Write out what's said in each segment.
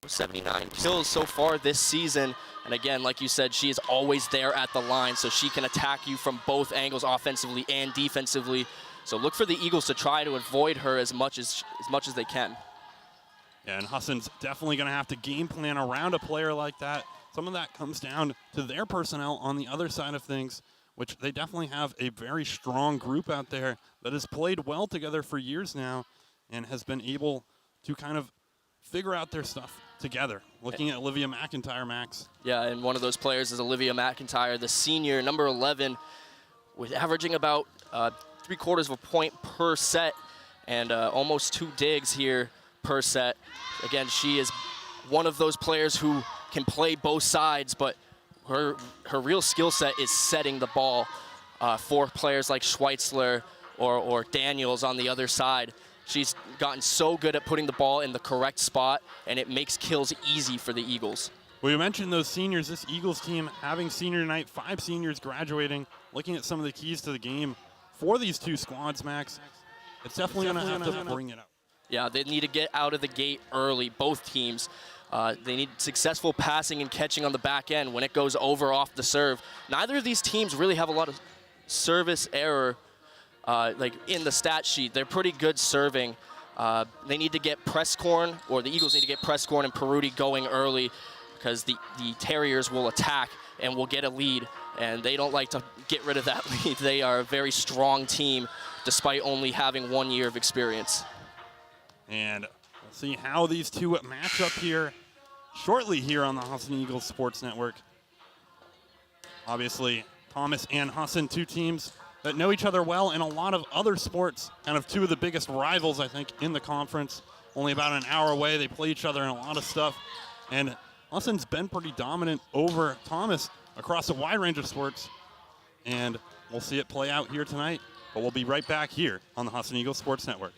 79 kills so far this season. And again, like you said, she is always there at the line, so she can attack you from both angles, offensively and defensively. So look for the Eagles to try to avoid her as much as they can. Yeah, and Husson's definitely going to have to game plan around a player like that. Some of that comes down to their personnel on the other side of things, which they definitely have a very strong group out there that has played well together for years now and has been able to kind of figure out their stuff together. Looking at Olivia McIntyre, Max. Yeah, and one of those players is Olivia McIntyre, the senior, number 11, with averaging about 3/4 of a point per set and almost 2 digs here per set. Again, she is one of those players who can play both sides, but her real skill set is setting the ball for players like Schweitzler or Daniels on the other side. She's gotten so good at putting the ball in the correct spot, and it makes kills easy for the Eagles. Well, you mentioned those seniors. This Eagles team having senior night, 5 seniors graduating. Looking at some of the keys to the game for these 2 squads, Max, it's definitely going to have to bring it up. Yeah, they need to get out of the gate early, both teams. They need successful passing and catching on the back end when it goes over off the serve. Neither of these teams really have a lot of service error like in the stat sheet. They're pretty good serving. They need to get Presscorn, or the Eagles need to get Presscorn and Peruti going early, because the Terriers will attack and will get a lead, and they don't like to get rid of that lead. They are a very strong team despite only having 1 year of experience. And we'll see how these 2 match up here shortly here on the Husson Eagles Sports Network. Obviously, Thomas and Husson, 2 teams that know each other well in a lot of other sports, kind of 2 of the biggest rivals, I think, in the conference. Only about an hour away. They play each other in a lot of stuff. And Husson's been pretty dominant over Thomas across a wide range of sports. And we'll see it play out here tonight. But we'll be right back here on the Husson Eagles Sports Network.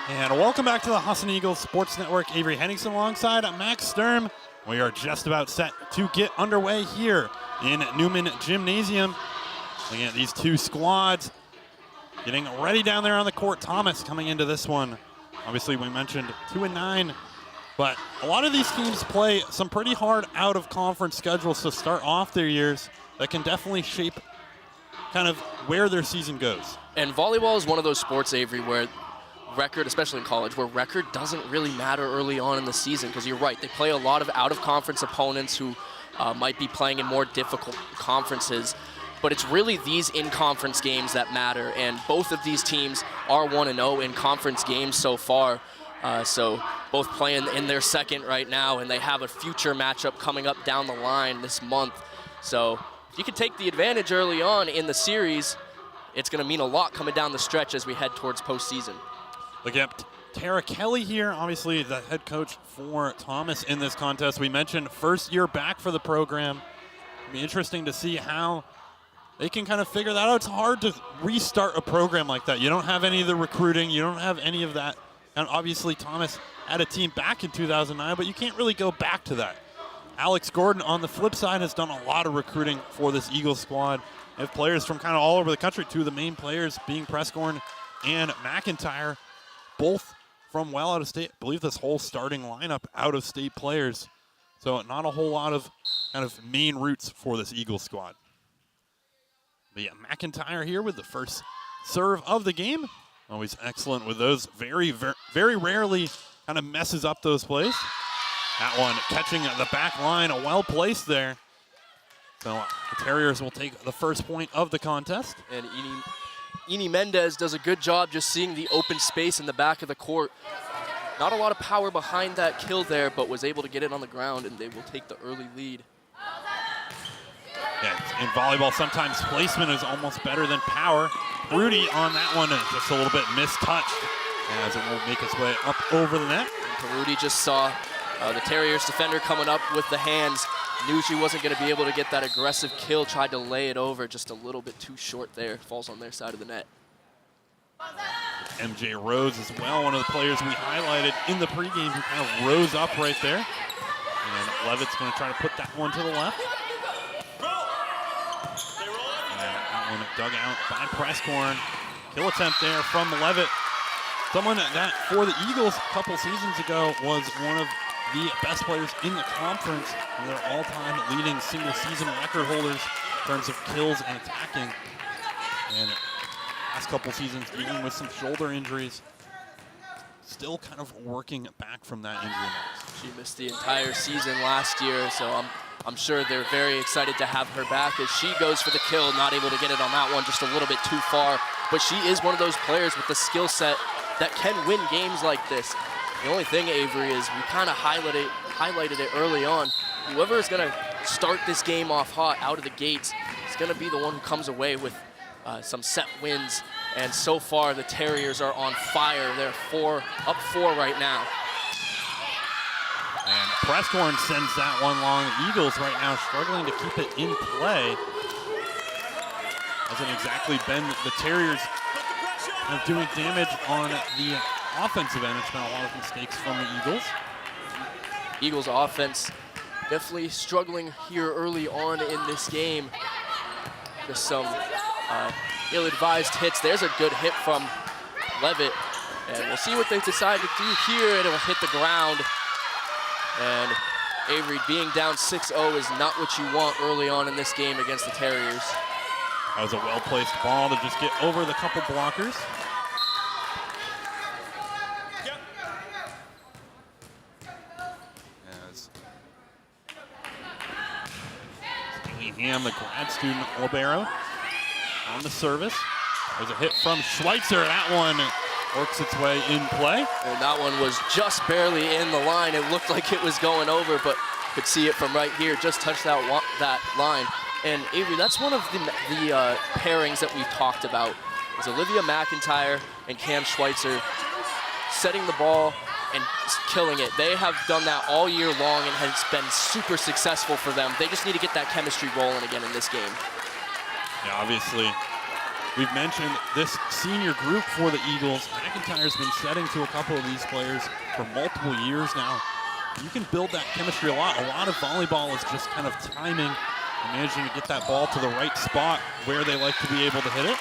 And welcome back to the Husson Eagles Sports Network. Avery Henningsen alongside Max Sturm. We are just about set to get underway here in Newman Gymnasium. Looking at these 2 squads getting ready down there on the court. Thomas coming into this one. Obviously, we mentioned 2-9, but a lot of these teams play some pretty hard out-of-conference schedules to start off their years that can definitely shape kind of where their season goes. And volleyball is one of those sports, Avery, where record, especially in college, where record doesn't really matter early on in the season, because you're right, they play a lot of out-of-conference opponents who might be playing in more difficult conferences, but it's really these in-conference games that matter, and both of these teams are 1-0 in conference games so far, so both playing in their second right now, and they have a future matchup coming up down the line this month, so if you can take the advantage early on in the series, it's going to mean a lot coming down the stretch as we head towards postseason. Look at Tara Kelly here, obviously the head coach for Thomas in this contest. We mentioned first year back for the program. It'll be interesting to see how they can kind of figure that out. It's hard to restart a program like that. You don't have any of the recruiting. You don't have any of that. And obviously Thomas had a team back in 2009, but you can't really go back to that. Alex Gordon, on the flip side, has done a lot of recruiting for this Eagles squad. They have players from kind of all over the country. Two of the main players being Prescorn and McIntyre, both from well out of state. I believe this whole starting lineup out-of-state players. So not a whole lot of kind of main roots for this Eagles squad. But yeah, McIntyre here with the first serve of the game. Always excellent with those. Very rarely kind of messes up those plays. That one catching the back line, well placed there. So the Terriers will take the first point of the contest. And Eni Mendez does a good job just seeing the open space in the back of the court. Not a lot of power behind that kill there, but was able to get it on the ground, and they will take the early lead. Yeah, in volleyball, sometimes placement is almost better than power. Rudy on that one, just a little bit mistouched as it will make its way up over the net. Rudy just saw the Terriers defender coming up with the hands, knew she wasn't going to be able to get that aggressive kill, tried to lay it over just a little bit too short there, falls on their side of the net. MJ Rose as well, one of the players we highlighted in the pregame who kind of rose up right there. And Levitt's going to try to put that one to the left. And that one dug out by Prescorn. Kill attempt there from Levitt. Someone that for the Eagles a couple seasons ago was one of the best players in the conference, and they're all-time leading single-season record holders in terms of kills and attacking. And last couple seasons dealing with some shoulder injuries, still kind of working back from that injury. She missed the entire season last year, so I'm sure they're very excited to have her back as she goes for the kill, not able to get it on that one, just a little bit too far. But she is one of those players with the skill set that can win games like this. The only thing, Avery, is we kind of highlighted it early on. Whoever is going to start this game off hot out of the gates is going to be the one who comes away with some set wins. And so far, the Terriers are on fire. They're up four right now. And Prescorn sends that one long. Eagles right now struggling to keep it in play. Hasn't exactly been the Terriers doing damage on the offensive end. It's been a lot of mistakes from the Eagles. Eagles offense definitely struggling here early on in this game. Just some ill-advised hits. There's a good hit from Levitt. And we'll see what they decide to do here. It'll hit the ground. And Avery, being down 6-0 is not what you want early on in this game against the Terriers. That was a well-placed ball to just get over the couple blockers. As Ham, the grad student, libero, on the service. There's a hit from Schweitzer. That one works its way in play. And that one was just barely in the line. It looked like it was going over, but could see it from right here. Just touched that line. And Avery, that's one of the pairings that we've talked about, is Olivia McIntyre and Cam Schweitzer setting the ball and killing it. They have done that all year long and has been super successful for them. They just need to get that chemistry rolling again in this game. Yeah, obviously, we've mentioned this senior group for the Eagles. McIntyre's been setting to a couple of these players for multiple years now. You can build that chemistry a lot. A lot of volleyball is just kind of timing and managing to get that ball to the right spot where they like to be able to hit it.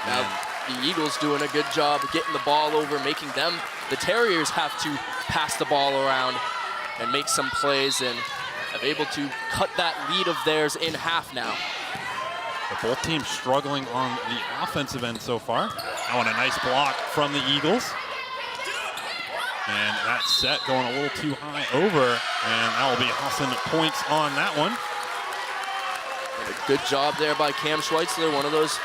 Now, the Eagles doing a good job of getting the ball over, making the Terriers have to pass the ball around and make some plays, and have able to cut that lead of theirs in half now. Both teams struggling on the offensive end so far. That one a nice block from the Eagles. And that set going a little too high over, and that will be Husson points on that one. And a good job there by Cam Schweitzer, one of those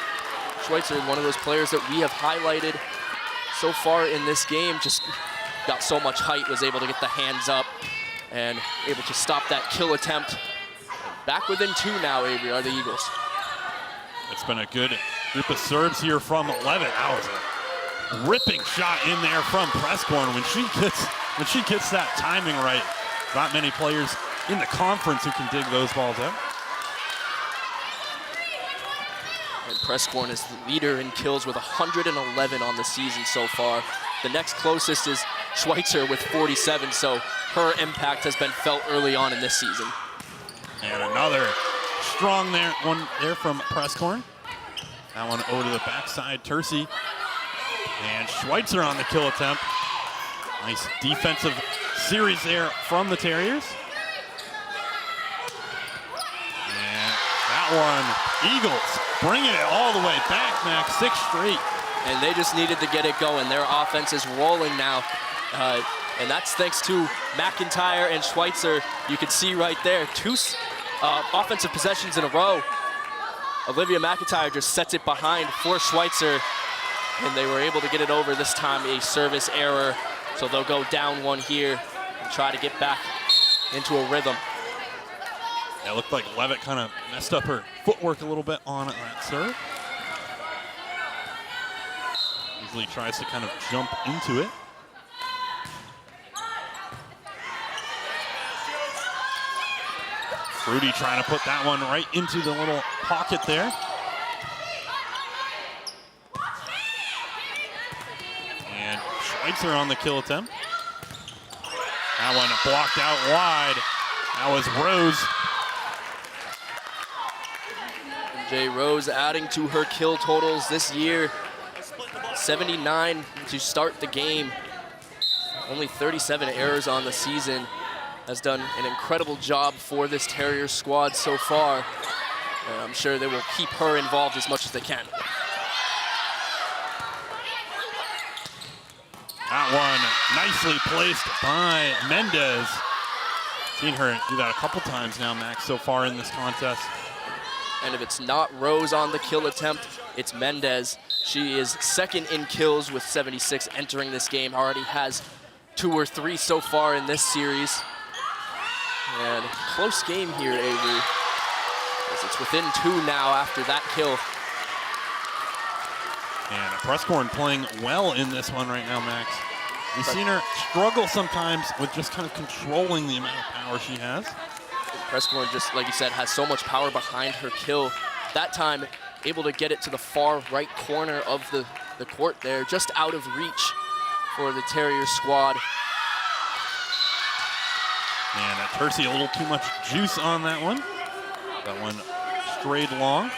players that we have highlighted so far in this game. Just got so much height, was able to get the hands up and able to stop that kill attempt. Back within two now, Avery, are the Eagles. It's been a good group of serves here from Levitt. That was a ripping shot in there from Prescorn. When she gets that timing right, not many players in the conference who can dig those balls out. And Prescorn is the leader in kills with 111 on the season so far. The next closest is Schweitzer with 47, so her impact has been felt early on in this season. And another strong one there from Presscorn. That one over to the backside, Tercey. And Schweitzer on the kill attempt. Nice defensive series there from the Terriers. And that one, Eagles bringing it all the way back, Max, 6 straight. And they just needed to get it going. Their offense is rolling now. And that's thanks to McIntyre and Schweitzer. You can see right there, 2 offensive possessions in a row. Olivia McIntyre just sets it behind for Schweitzer, and they were able to get it over this time, a service error. So they'll go down 1 here and try to get back into a rhythm. Yeah, it looked like Levitt kind of messed up her footwork a little bit on that serve. Usually tries to kind of jump into it. Fruity trying to put that one right into the little pocket there. And Schweitzer on the kill attempt. That one blocked out wide. That was Rose. Jay Rose adding to her kill totals this year. 79 to start the game. Only 37 errors on the season. Has done an incredible job for this Terriers squad so far. And I'm sure they will keep her involved as much as they can. That one nicely placed by Mendez. Seen her do that a couple times now, Max, so far in this contest. And if it's not Rose on the kill attempt, it's Mendez. She is second in kills with 76 entering this game. Already has 2 or 3 so far in this series. And close game here, Avery, as it's within 2 now after that kill. And Presscorn playing well in this one right now, Max. We've seen her struggle sometimes with just kind of controlling the amount of power she has. Presscorn, just like you said, has so much power behind her kill. That time, able to get it to the far right corner of the court there, just out of reach for the Terrier squad. And Tercey, a little too much juice on that one. That one strayed long.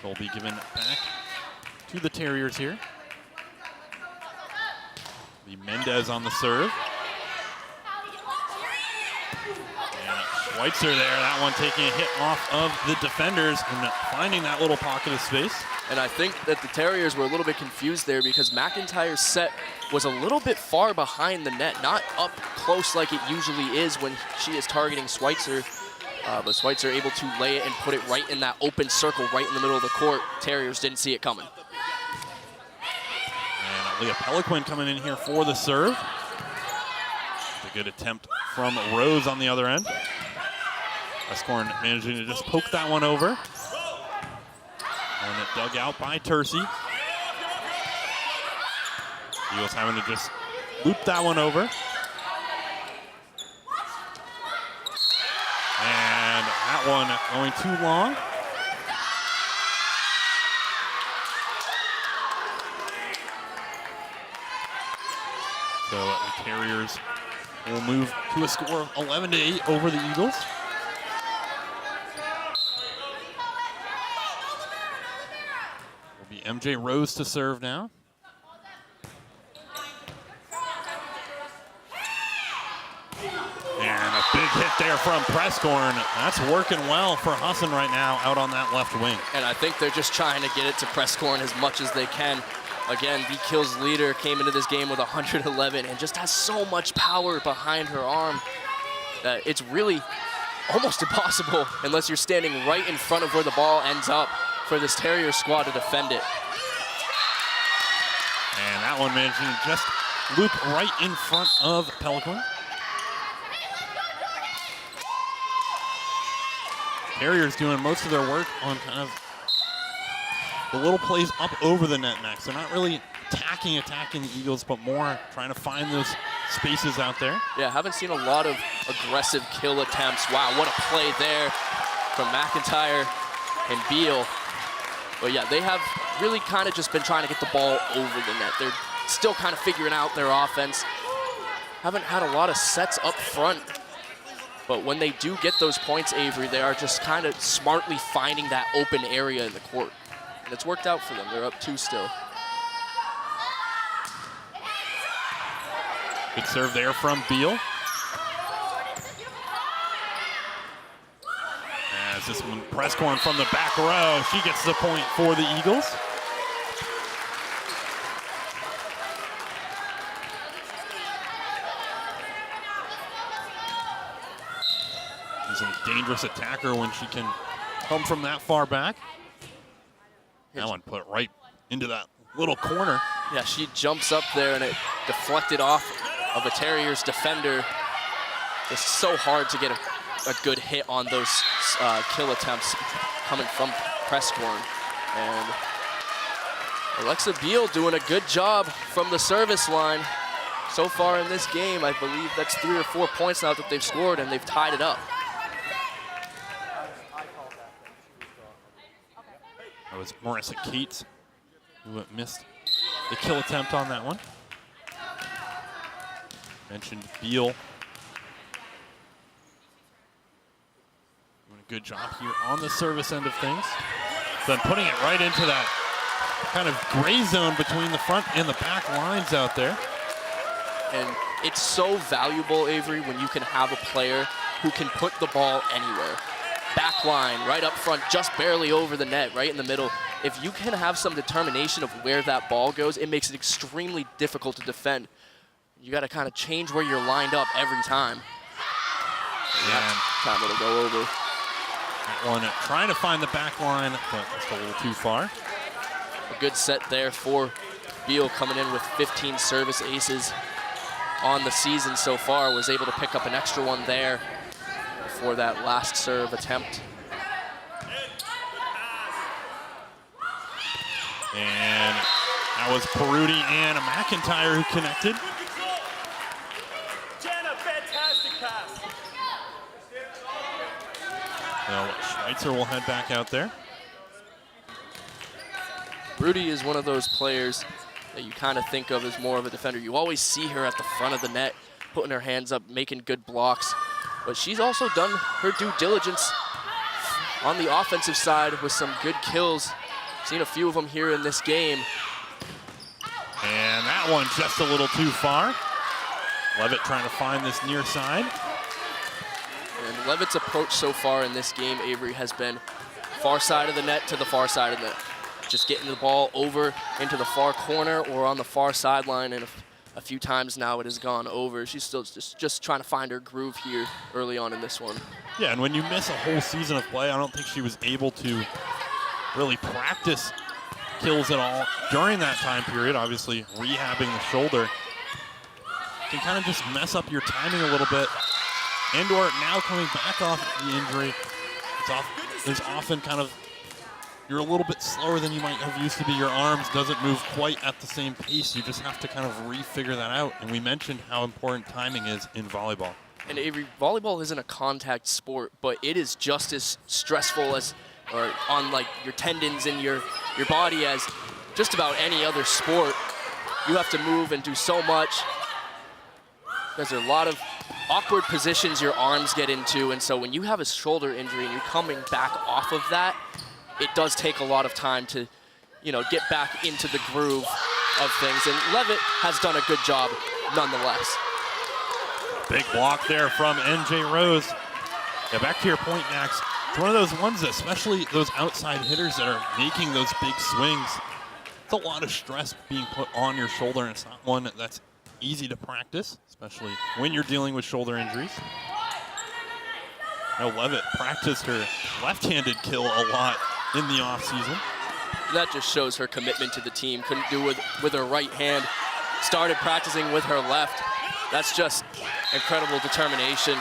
Will be given back to the Terriers here. The Mendez on the serve. And Schweitzer there, that one taking a hit off of the defenders and finding that little pocket of space. And I think that the Terriers were a little bit confused there because McIntyre's set was a little bit far behind the net, not up close like it usually is when she is targeting Schweitzer. But Schweitzer able to lay it and put it right in that open circle right in the middle of the court. Terriers didn't see it coming. And Leah Peliquin coming in here for the serve. A good attempt from Rose on the other end. Presscorn managing to just poke that one over. And it dug out by Tercey. Eagles having to just loop that one over. And that one going too long. So the Terriers will move to a score of 11-8 over the Eagles. Will be MJ Rose to serve now. And a big hit there from Presscorn. That's working well for Husson right now out on that left wing. And I think they're just trying to get it to Presscorn as much as they can. Again, the kills leader came into this game with 111 and just has so much power behind her arm that it's really almost impossible unless you're standing right in front of where the ball ends up for this Terrier squad to defend it. And that one managing to just loop right in front of Peliquin. Terriers doing most of their work on kind of the little plays up over the net, Max. They're not really attacking the Eagles, but more trying to find those spaces out there. Yeah, haven't seen a lot of aggressive kill attempts. Wow, what a play there from McIntyre and Beal. But yeah, they have really kind of just been trying to get the ball over the net. They're still kind of figuring out their offense. Haven't had a lot of sets up front. But when they do get those points, Avery, they are just kind of smartly finding that open area in the court. And it's worked out for them. They're up 2 still. Good serve there from Beal. As this one, Presscorn from the back row, she gets the point for the Eagles. She's a dangerous attacker when she can come from that far back. That one put right into that little corner. Yeah, she jumps up there and it deflected off of a Terriers defender. It's so hard to get a good hit on those kill attempts coming from Presscorn. And Alexa Beal doing a good job from the service line. So far in this game, I believe that's 3 or 4 points now that they've scored, and they've tied it up. That was Marissa Cates who missed the kill attempt on that one. Mentioned Beal. Doing a good job here on the service end of things. Then putting it right into that kind of gray zone between the front and the back lines out there. And it's so valuable, Avery, when you can have a player who can put the ball anywhere. Back line, right up front, just barely over the net, right in the middle. If you can have some determination of where that ball goes, it makes it extremely difficult to defend. You got to kind of change where you're lined up every time. And time it'll go over. That one trying to find the back line, but just a little too far. A good set there for Beal, coming in with 15 service aces on the season so far. Was able to pick up an extra one there for that last serve attempt. And that was Peruti and McIntyre who connected. Jenna, fantastic pass. So Schweitzer will head back out there. Rudy is one of those players that you kind of think of as more of a defender. You always see her at the front of the net, putting her hands up, making good blocks. But she's also done her due diligence on the offensive side with some good kills. Seen a few of them here in this game. And that one just a little too far. Levitt trying to find this near side. And Levitt's approach so far in this game, Avery, has been far side of the net to the far side of the net. Just getting the ball over into the far corner or on the far sideline, and a few times now it has gone over. She's still just trying to find her groove here early on in this one. Yeah, and when you miss a whole season of play, I don't think she was able to really practice kills at all during that time period. Obviously, rehabbing the shoulder can kind of just mess up your timing a little bit. And/or now coming back off the injury, it's often kind of, you're a little bit slower than you might have used to be. Your arms doesn't move quite at the same pace. You just have to kind of refigure that out. And we mentioned how important timing is in volleyball. And Avery, volleyball isn't a contact sport, but it is just as stressful as, or on like your tendons in your body as just about any other sport. You have to move and do so much. There's a lot of awkward positions your arms get into, and so when you have a shoulder injury and you're coming back off of that, it does take a lot of time to, get back into the groove of things. And Levitt has done a good job nonetheless. Big block there from NJ Rose. Yeah, back to your point, Max. It's one of those ones, especially those outside hitters that are making those big swings. It's a lot of stress being put on your shoulder, and it's not one that's easy to practice, especially when you're dealing with shoulder injuries. Now Levitt practiced her left-handed kill a lot in the offseason. That just shows her commitment to the team. Couldn't do it with her right hand. Started practicing with her left. That's just incredible determination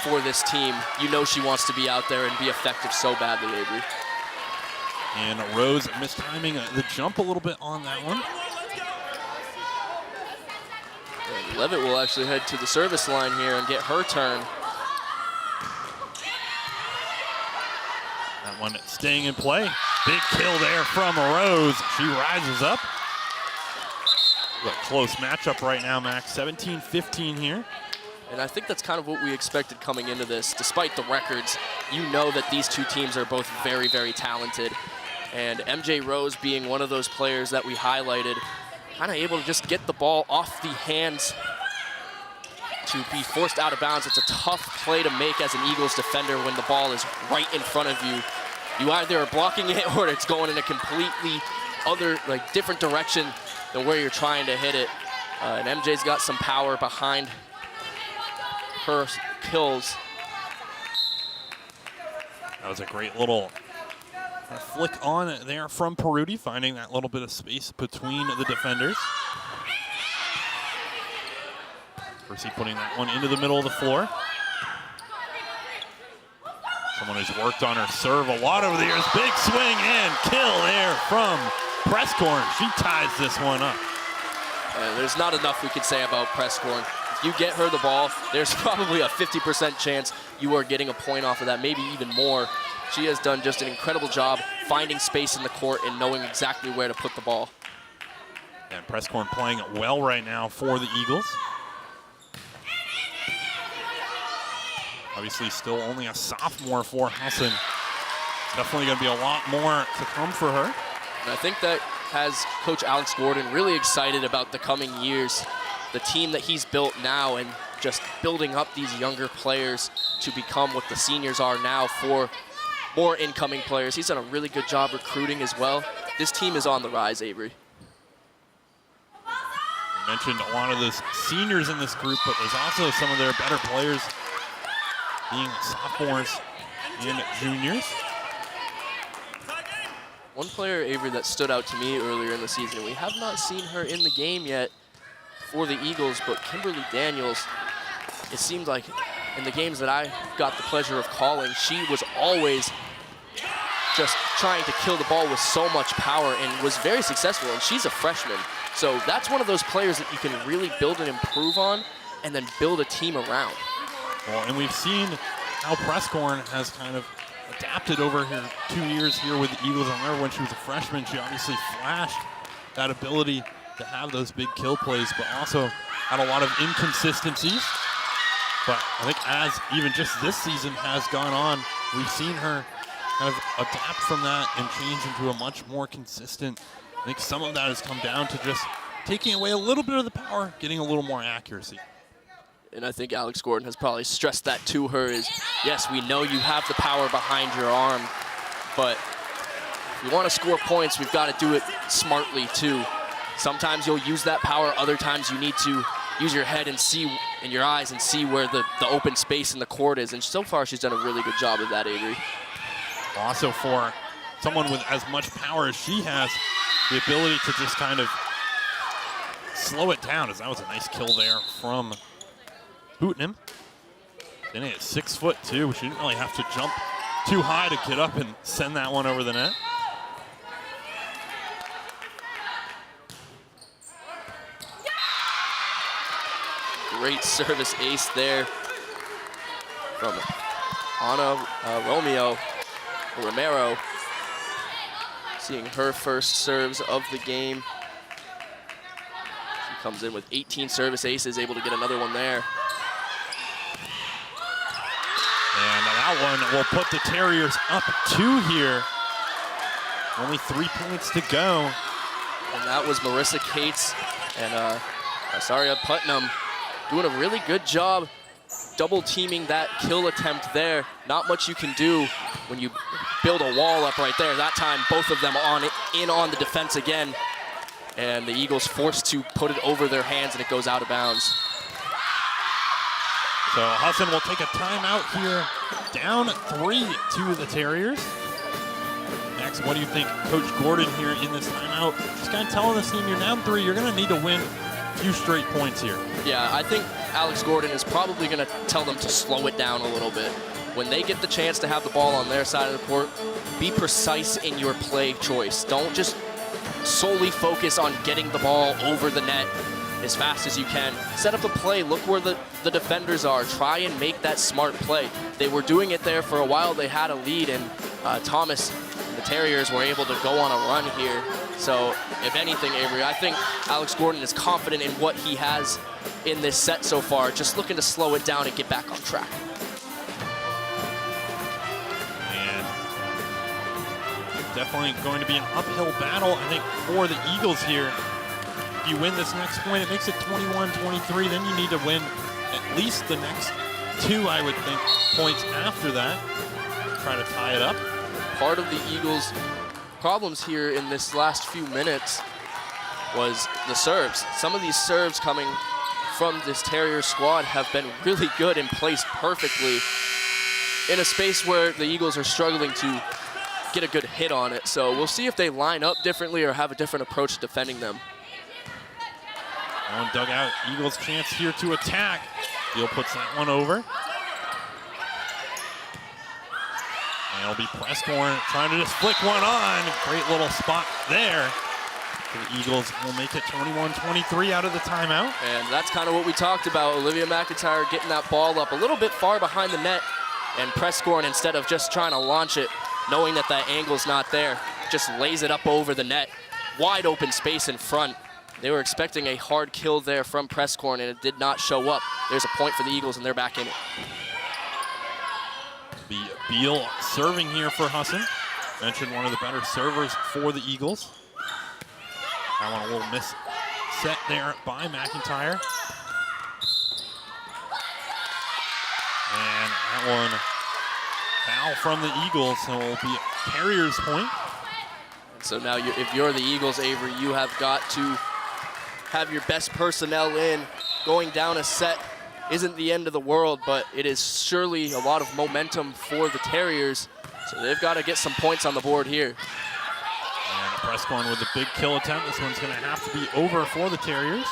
for this team. You know she wants to be out there and be effective so badly, Avery. And Rose mistiming the jump a little bit on that one. And Levitt will actually head to the service line here and get her turn. That That one staying in play. Big kill there from Rose. She rises up. A close matchup right now, Max. 17-15 here. And I think that's kind of what we expected coming into this. Despite the records, you know that these two teams are both very, very talented. And MJ Rose being one of those players that we highlighted, kind of able to just get the ball off the hands to be forced out of bounds. It's a tough play to make as an Eagles defender when the ball is right in front of you. You either are blocking it or it's going in a completely other, different direction than where you're trying to hit it. And MJ's got some power behind her kills. That was a great little flick on there from Peruti, finding that little bit of space between the defenders. Percy putting that one into the middle of the floor. Someone who's worked on her serve a lot over the years. Big swing and kill there from Presscorn. She ties this one up. There's not enough we could say about Presscorn. If you get her the ball, there's probably a 50% chance you are getting a point off of that, maybe even more. She has done just an incredible job finding space in the court and knowing exactly where to put the ball. And Presscorn playing well right now for the Eagles. Obviously still only a sophomore for Husson. Definitely going to be a lot more to come for her. And I think that has Coach Alex Gordon really excited about the coming years, the team that he's built now, and just building up these younger players to become what the seniors are now for more incoming players. He's done a really good job recruiting as well. This team is on the rise, Avery. You mentioned a lot of those seniors in this group, but there's also some of their better players being sophomores and juniors. One player, Avery, that stood out to me earlier in the season, we have not seen her in the game yet for the Eagles, but Kimberly Daniels, it seemed like in the games that I got the pleasure of calling, she was always just trying to kill the ball with so much power and was very successful, and she's a freshman. So that's one of those players that you can really build and improve on and then build a team around. Well, and we've seen how Presscorn has kind of adapted over her 2 years here with the Eagles. I remember when she was a freshman, she obviously flashed that ability to have those big kill plays, but also had a lot of inconsistencies. But I think as even just this season has gone on, we've seen her kind of adapt from that and change into a much more consistent. I think some of that has come down to just taking away a little bit of the power, getting a little more accuracy. And I think Alex Gordon has probably stressed that to her is, yes, we know you have the power behind your arm, but if we want to score points, we've got to do it smartly too. Sometimes you'll use that power, other times you need to use your head and see in your eyes and see where the open space in the court is. And so far, she's done a really good job of that, Avery. Also for someone with as much power as she has, the ability to just kind of slow it down, as that was a nice kill there from Hootenham. Then at 6'2", she didn't really have to jump too high to get up and send that one over the net. Great service ace there from Ana Romero. Seeing her first serves of the game. She comes in with 18 service aces, able to get another one there. And that one will put the Terriers up 2 here. Only 3 points to go. And that was Marissa Cates and Asaria Putnam doing a really good job double teaming that kill attempt there. Not much you can do when you build a wall up right there. That time, both of them in on the defense again. And the Eagles forced to put it over their hands, and it goes out of bounds. So Husson will take a timeout here. Down 3 to the Terriers. Max, what do you think Coach Gordon here in this timeout? Just kind of telling this team, you're down 3, you're going to need to win a few straight points here. Yeah, I think Alex Gordon is probably going to tell them to slow it down a little bit. When they get the chance to have the ball on their side of the court, be precise in your play choice. Don't just solely focus on getting the ball over the net as fast as you can. Set up a play, look where the defenders are. Try and make that smart play. They were doing it there for a while. They had a lead, and Thomas and the Terriers were able to go on a run here. So if anything, Avery, I think Alex Gordon is confident in what he has in this set so far, just looking to slow it down and get back on track. And definitely going to be an uphill battle, I think, for the Eagles here. If you win this next point, it makes it 21-23. Then you need to win at least the next 2, I would think, points after that. Try to tie it up. Part of the Eagles' problems here in this last few minutes was the serves. Some of these serves coming from this Terrier squad have been really good and placed perfectly in a space where the Eagles are struggling to get a good hit on it. So we'll see if they line up differently or have a different approach to defending them. On dugout, Eagles chance here to attack. Deal puts that one over. And it'll be Prescorn trying to just flick one on. Great little spot there. The Eagles will make it 21-23 out of the timeout. And that's kind of what we talked about. Olivia McIntyre getting that ball up a little bit far behind the net, and Prescorn, instead of just trying to launch it, knowing that that angle's not there, just lays it up over the net. Wide open space in front. They were expecting a hard kill there from Prescorn, and it did not show up. There's a point for the Eagles, and they're back in it. Be Beal serving here for Husson. Mentioned one of the better servers for the Eagles. That one a little miss set there by McIntyre. And that one foul from the Eagles, so it will be a Terriers point. So now if you're the Eagles, Avery, you have got to have your best personnel in. Going down a set isn't the end of the world, but it is surely a lot of momentum for the Terriers. So they've got to get some points on the board here. And Prescorn with a big kill attempt. This one's going to have to be over for the Terriers.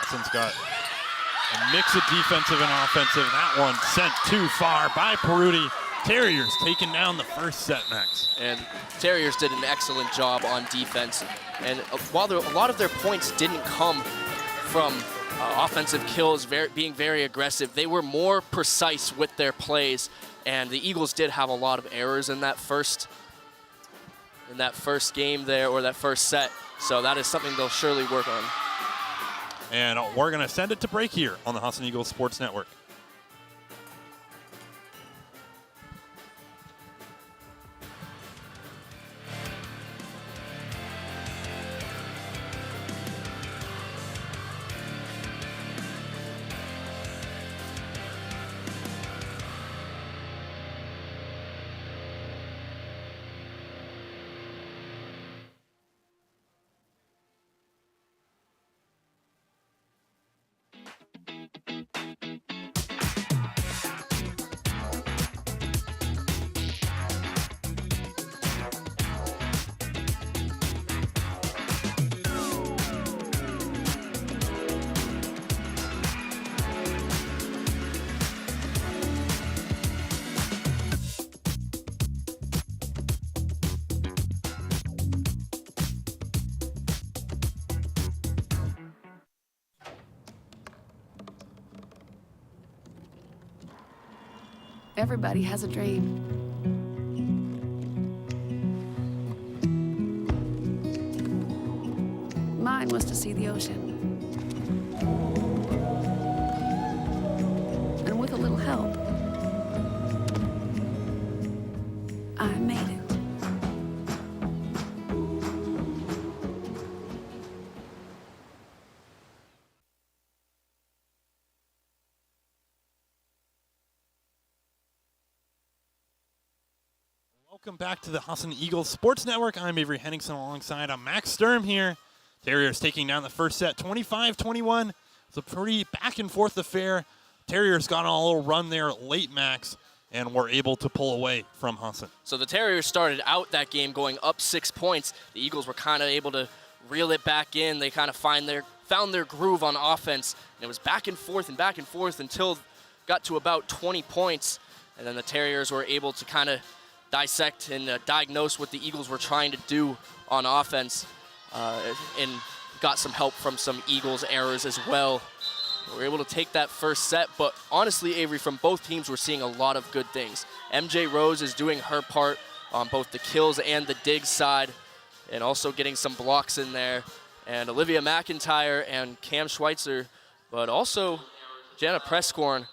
This one's got a mix of defensive and offensive. That one sent too far by Peruti. Terriers taking down the first set next. And Terriers did an excellent job on defense. And while a lot of their points didn't come from offensive kills, being very aggressive, they were more precise with their plays. And the Eagles did have a lot of errors in that first game there, or that first set. So that is something they'll surely work on. And we're going to send it to break here on the Husson Eagles Sports Network. Everybody has a dream. Mine was to see the ocean. And with a little help, I made it. Welcome back to the Husson Eagles Sports Network. I'm Avery Henningsen alongside Max Sturm here. Terriers taking down the first set 25-21. It's a pretty back and forth affair. Terriers got on a little run there late, Max, and were able to pull away from Husson. So the Terriers started out that game going up 6 points. The Eagles were kind of able to reel it back in. They kind of found their groove on offense. And it was back and forth until got to about 20 points. And then the Terriers were able to kind of dissect and diagnose what the Eagles were trying to do on offense, and got some help from some Eagles errors as well. We're able to take that first set, but honestly, Avery, from both teams, we're seeing a lot of good things. MJ Rose is doing her part on both the kills and the dig side, and also getting some blocks in there. And Olivia McIntyre and Cam Schweitzer, but also Jana Prescorn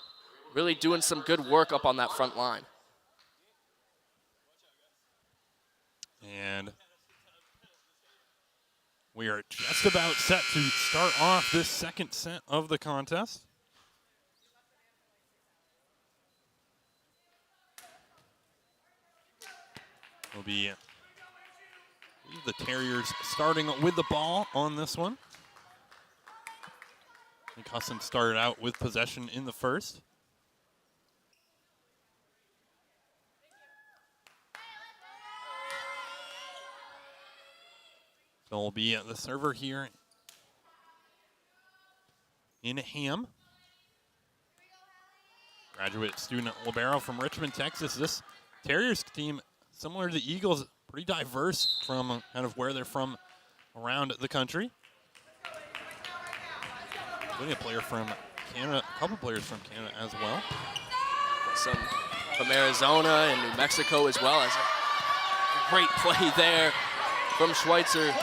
really doing some good work up on that front line. And we are just about set to start off this second set of the contest. Will be the Terriers starting with the ball on this one. I think Husson started out with possession in the first. So will be the server here in Ham. Graduate student libero from Richmond, Texas. This Terriers team, similar to the Eagles, pretty diverse from kind of where they're from around the country. Including a player from Canada, a couple players from Canada as well. Some from Arizona and New Mexico as well. As a great play there from Schweitzer.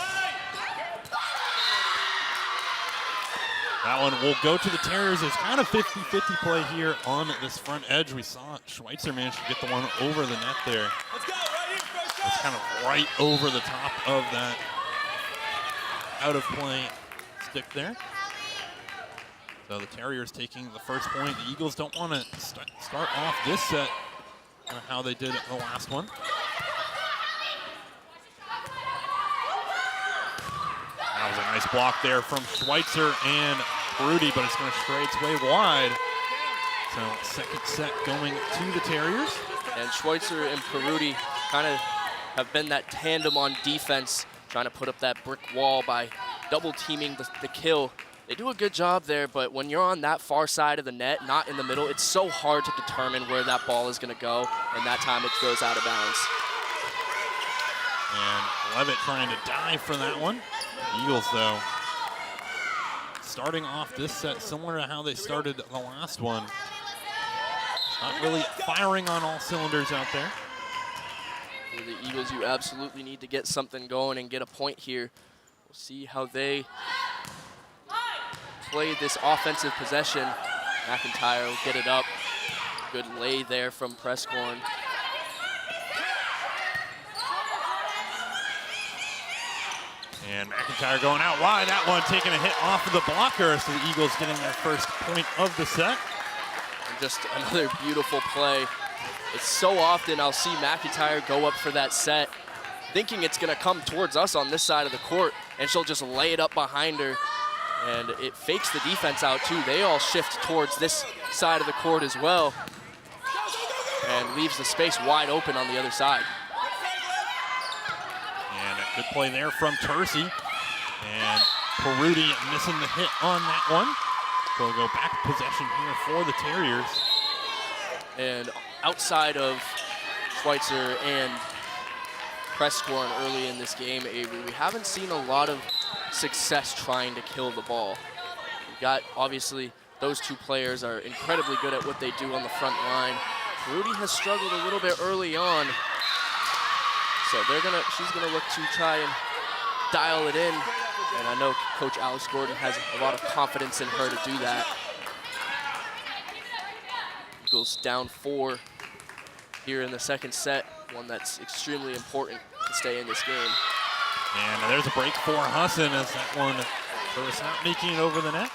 That one will go to the Terriers. It's kind of 50-50 play here on this front edge. We saw Schweitzer manage to get the one over the net there. It's kind of right over the top of that out of play stick there. So the Terriers taking the first point. The Eagles don't want to start off this set how they did the last one. That was a nice block there from Schweitzer and Rudy, but it's going to stray its way wide. So second set going to the Terriers. And Schweitzer and Peruti kind of have been that tandem on defense, trying to put up that brick wall by double teaming the kill. They do a good job there, but when you're on that far side of the net, not in the middle, it's so hard to determine where that ball is going to go, and that time it goes out of bounds. And Levitt trying to dive for that one. Eagles, though, starting off this set similar to how they started the last one. Not really firing on all cylinders out there. For the Eagles, you absolutely need to get something going and get a point here. We'll see how they play this offensive possession. McIntyre will get it up. Good lay there from Prescorn. And McIntyre going out wide. That one taking a hit off of the blocker, so the Eagles getting their first point of the set. And just another beautiful play. It's so often I'll see McIntyre go up for that set, thinking it's going to come towards us on this side of the court, and she'll just lay it up behind her. And it fakes the defense out too. They all shift towards this side of the court as well, and leaves the space wide open on the other side. And a good play there from Tercey. And Peruti missing the hit on that one. So we'll go back possession here for the Terriers. And outside of Schweitzer and Prescorn early in this game, Avery, we haven't seen a lot of success trying to kill the ball. We got, obviously, those two players are incredibly good at what they do on the front line. Rudy has struggled a little bit early on, so she's gonna look to try and dial it in. And I know Coach Alex Gordon has a lot of confidence in her to do that. Eagles down 4 here in the second set, one that's extremely important to stay in this game. And there's a break for Husson as that one, so it's not making it over the net.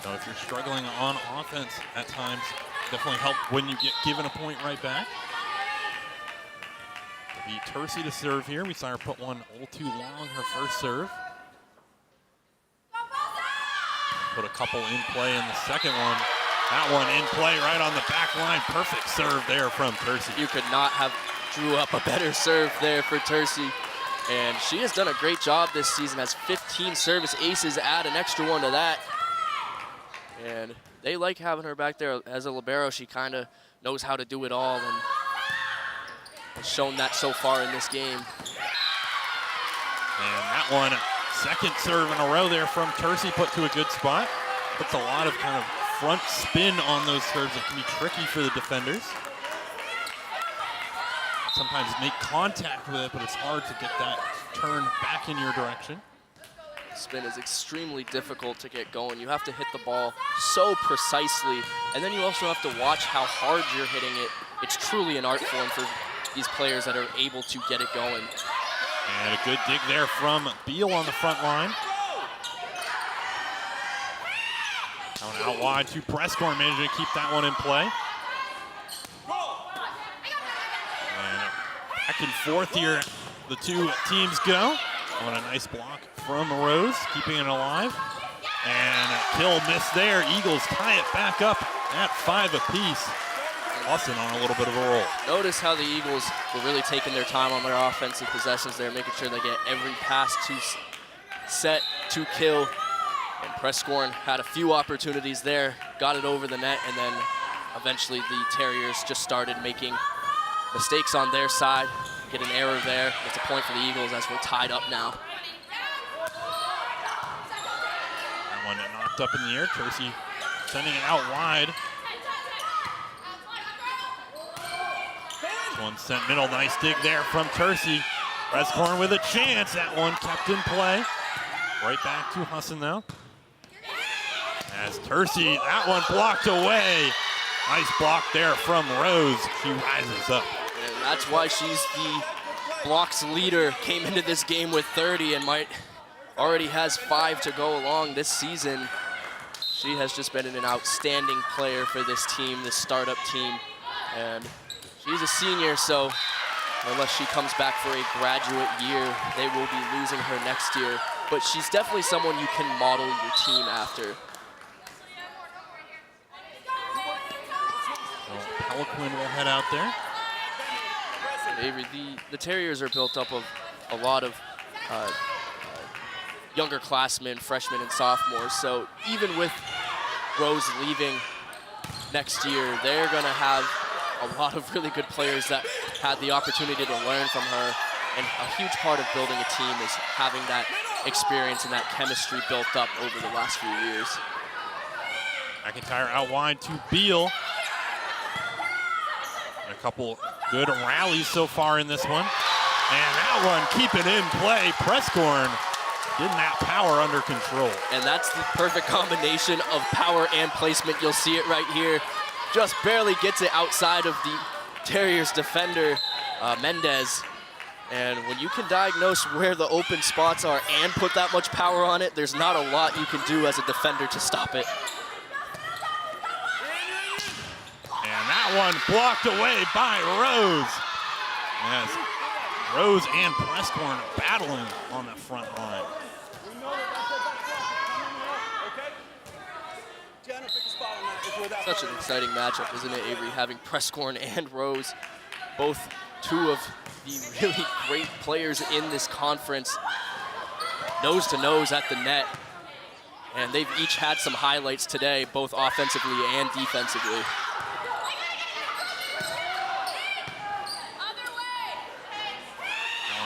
So if you're struggling on offense at times, definitely help when you get given a point right back. It'll be Tercey to serve here. We saw her put one a little too long, her first serve. Put a couple in play in the second one. That one in play right on the back line. Perfect serve there from Tercey. You could not have drew up a better serve there for Tercey. And she has done a great job this season, has 15 service aces, add an extra one to that. And they like having her back there as a libero. She kind of knows how to do it all and has shown that so far in this game. And that one Second serve in a row there from Tercy, put to a good spot. Puts a lot of kind of front spin on those serves that can be tricky for the defenders. Sometimes make contact with it, but it's hard to get that turn back in your direction. Spin is extremely difficult to get going. You have to hit the ball so precisely, and then you also have to watch how hard you're hitting it. It's truly an art form for these players that are able to get it going. And a good dig there from Beal on the front line. Out wide to Prescorn, managing to keep that one in play. And back and forth here, the two teams go. On a nice block from Rose, keeping it alive. And a kill miss there. Eagles tie it back up at 5 apiece. Husson on a little bit of a roll. Notice how the Eagles were really taking their time on their offensive possessions there, making sure they get every pass to set to kill. And Prescorn had a few opportunities there, got it over the net, and then eventually the Terriers just started making mistakes on their side. Get an error there. It's a point for the Eagles as we're tied up now. That one knocked up in the air. Tercy sending it out wide. This one sent middle. Nice dig there from Tercy. Prescorn with a chance. That one kept in play. Right back to Husson now. As Tercy, that one blocked away. Nice block there from Rose. She rises up. And that's why she's the blocks leader. Came into this game with 30 and already has 5 to go along this season. She has just been an outstanding player for this team, this startup team. And she's a senior, so unless she comes back for a graduate year, they will be losing her next year. But she's definitely someone you can model your team after. Peliquin will head out there. Avery, the Terriers are built up of a lot of younger classmen, freshmen and sophomores. So even with Rose leaving next year, they're going to have a lot of really good players that had the opportunity to learn from her. And a huge part of building a team is having that experience and that chemistry built up over the last few years. McIntyre out wide to Beal. A couple good rallies so far in this one. And that one, keep it in play. Prescorn getting that power under control. And that's the perfect combination of power and placement. You'll see it right here. Just barely gets it outside of the Terriers defender, Mendez. And when you can diagnose where the open spots are and put that much power on it, there's not a lot you can do as a defender to stop it. And that one blocked away by Rose. As Rose and Prescorn battling on the front line. Such an exciting matchup, isn't it, Avery? Having Prescorn and Rose, both two of the really great players in this conference, nose to nose at the net. And they've each had some highlights today, both offensively and defensively.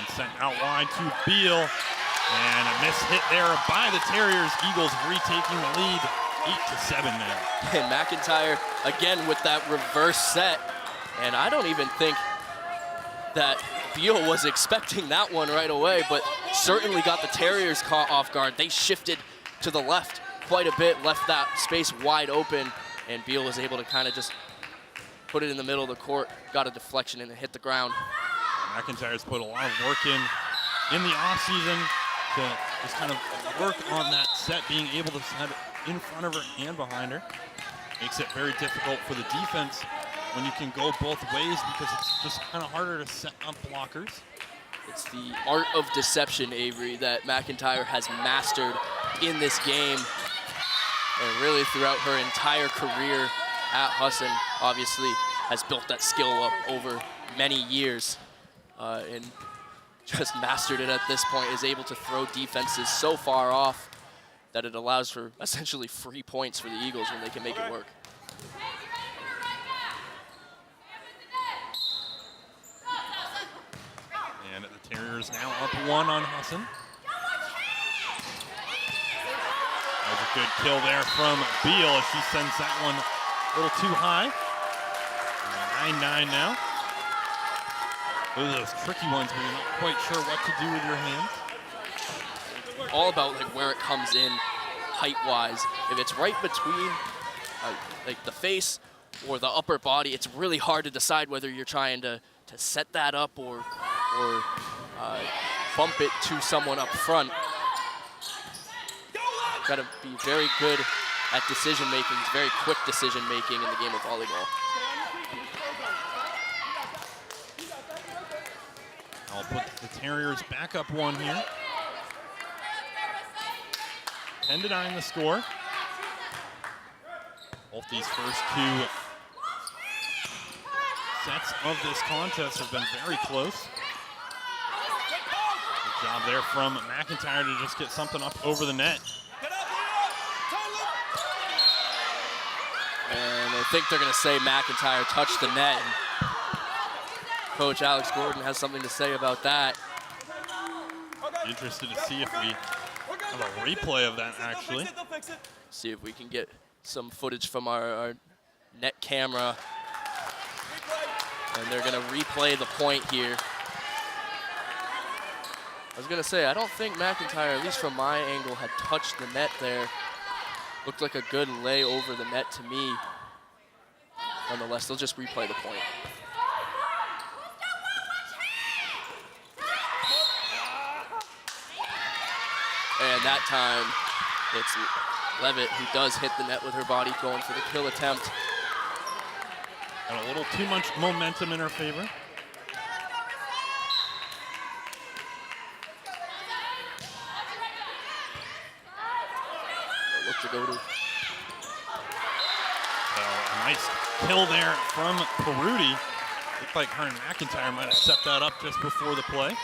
Sent out wide to Beal, and a miss hit there by the Terriers. Eagles retaking the lead, 8-7 now. And McIntyre again with that reverse set, and I don't even think that Beal was expecting that one right away, but certainly got the Terriers caught off guard. They shifted to the left quite a bit, left that space wide open, and Beal was able to kind of just put it in the middle of the court, got a deflection, and it hit the ground. McIntyre's put a lot of work in the offseason to just kind of work on that set, being able to set it in front of her and behind her. Makes it very difficult for the defense when you can go both ways because it's just kind of harder to set up blockers. It's the art of deception, Avery, that McIntyre has mastered in this game. And really throughout her entire career at Husson, obviously has built that skill up over many years. And just mastered it at this point, is able to throw defenses so far off that it allows for essentially free points for the Eagles when they can make it work. And the Terriers now up 1 on Husson. Good kill there from Beal as she sends that one a little too high. 9-9 now. Those are those tricky ones where you're not quite sure what to do with your hands. All about like where it comes in height-wise. If it's right between like the face or the upper body, it's really hard to decide whether you're trying to set that up or bump it to someone up front. Got to be very good at decision making, very quick decision making in the game of volleyball. I'll put the Terriers back up one here. 10-9 the score. Both these first two sets of this contest have been very close. Good job there from McIntyre to just get something up over the net. And I think they're going to say McIntyre touched the net. And Coach Alex Gordon has something to say about that. Interested to see if we have a replay of that, actually. See if we can get some footage from our net camera. And they're going to replay the point here. I was going to say, I don't think McIntyre, at least from my angle, had touched the net there. Looked like a good lay over the net to me. Nonetheless, they'll just replay the point. And that time, it's Levitt who does hit the net with her body, going for the kill attempt. Got a little too much momentum in her favor. Look to go to. So a nice kill there from Peruti. Looked like her and McIntyre might have set that up just before the play.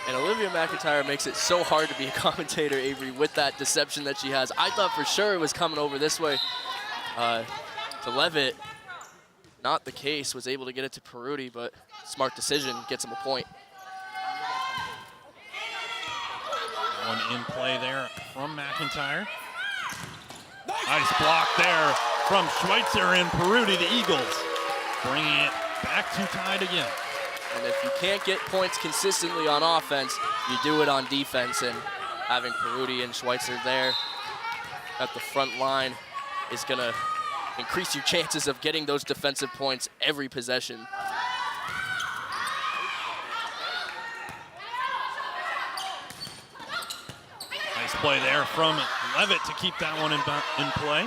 And Olivia McIntyre makes it so hard to be a commentator, Avery, with that deception that she has. I thought for sure it was coming over this way to Levitt. Not the case, was able to get it to Peruti, but smart decision, gets him a point. One in play there from McIntyre. Nice block there from Schweitzer and Peruti, the Eagles, bringing it back to tied again. And if you can't get points consistently on offense, you do it on defense. And having Peruti and Schweitzer there at the front line is going to increase your chances of getting those defensive points every possession. Nice play there from Levitt to keep that one in play.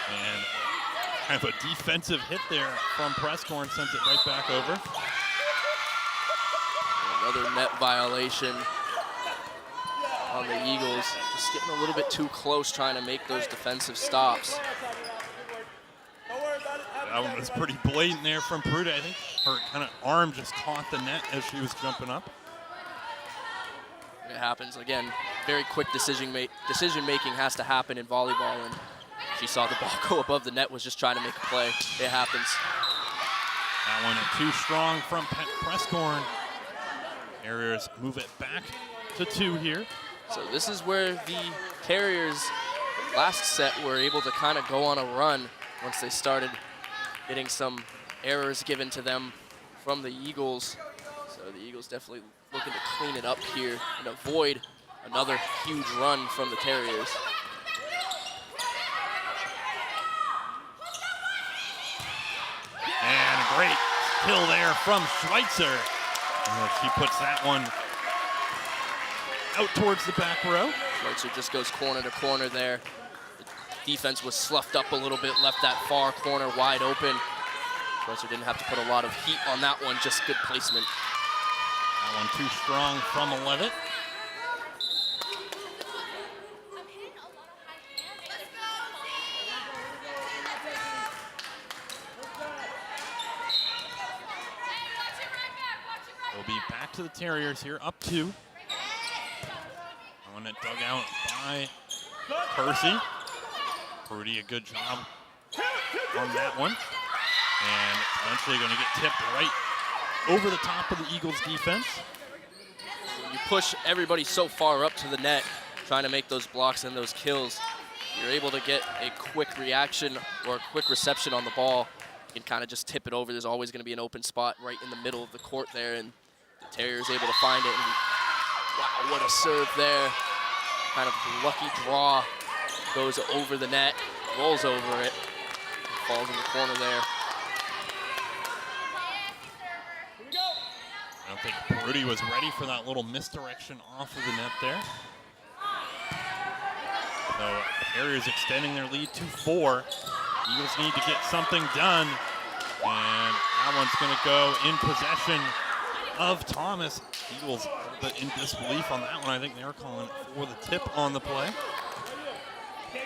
And kind of a defensive hit there from Prescorn, sends it right back over. Another net violation on the Eagles. Just getting a little bit too close, trying to make those defensive stops. That one was pretty blatant there from Peruti. I think her kind of arm just caught the net as she was jumping up. It happens again. Very quick decision making has to happen in volleyball, and she saw the ball go above the net, was just trying to make a play. It happens. That one too strong from Prescorn. Terriers move it back to 2 here. So this is where the Terriers last set were able to kind of go on a run once they started getting some errors given to them from the Eagles. So the Eagles definitely looking to clean it up here and avoid another huge run from the Terriers. And a great kill there from Schweitzer. She puts that one out towards the back row. Schweitzer just goes corner to corner there. The defense was sloughed up a little bit, left that far corner wide open. Schweitzer didn't have to put a lot of heat on that one, just good placement. That one too strong from Levitt. We'll be back to the Terriers here, up 2. One that dug out by Percy. Peruti, a good job on that one. And eventually going to get tipped right over the top of the Eagles defense. When you push everybody so far up to the net, trying to make those blocks and those kills, you're able to get a quick reaction or a quick reception on the ball. You can kind of just tip it over. There's always going to be an open spot right in the middle of the court there, and the Terriers able to find it. And wow, what a serve there. Kind of lucky draw. Goes over the net, rolls over it, falls in the corner there. I don't think Brody was ready for that little misdirection off of the net there. So Terriers extending their lead to 4. Eagles need to get something done. And that one's going to go in possession of Thomas. Eagles in disbelief on that one. I think they were calling for the tip on the play. You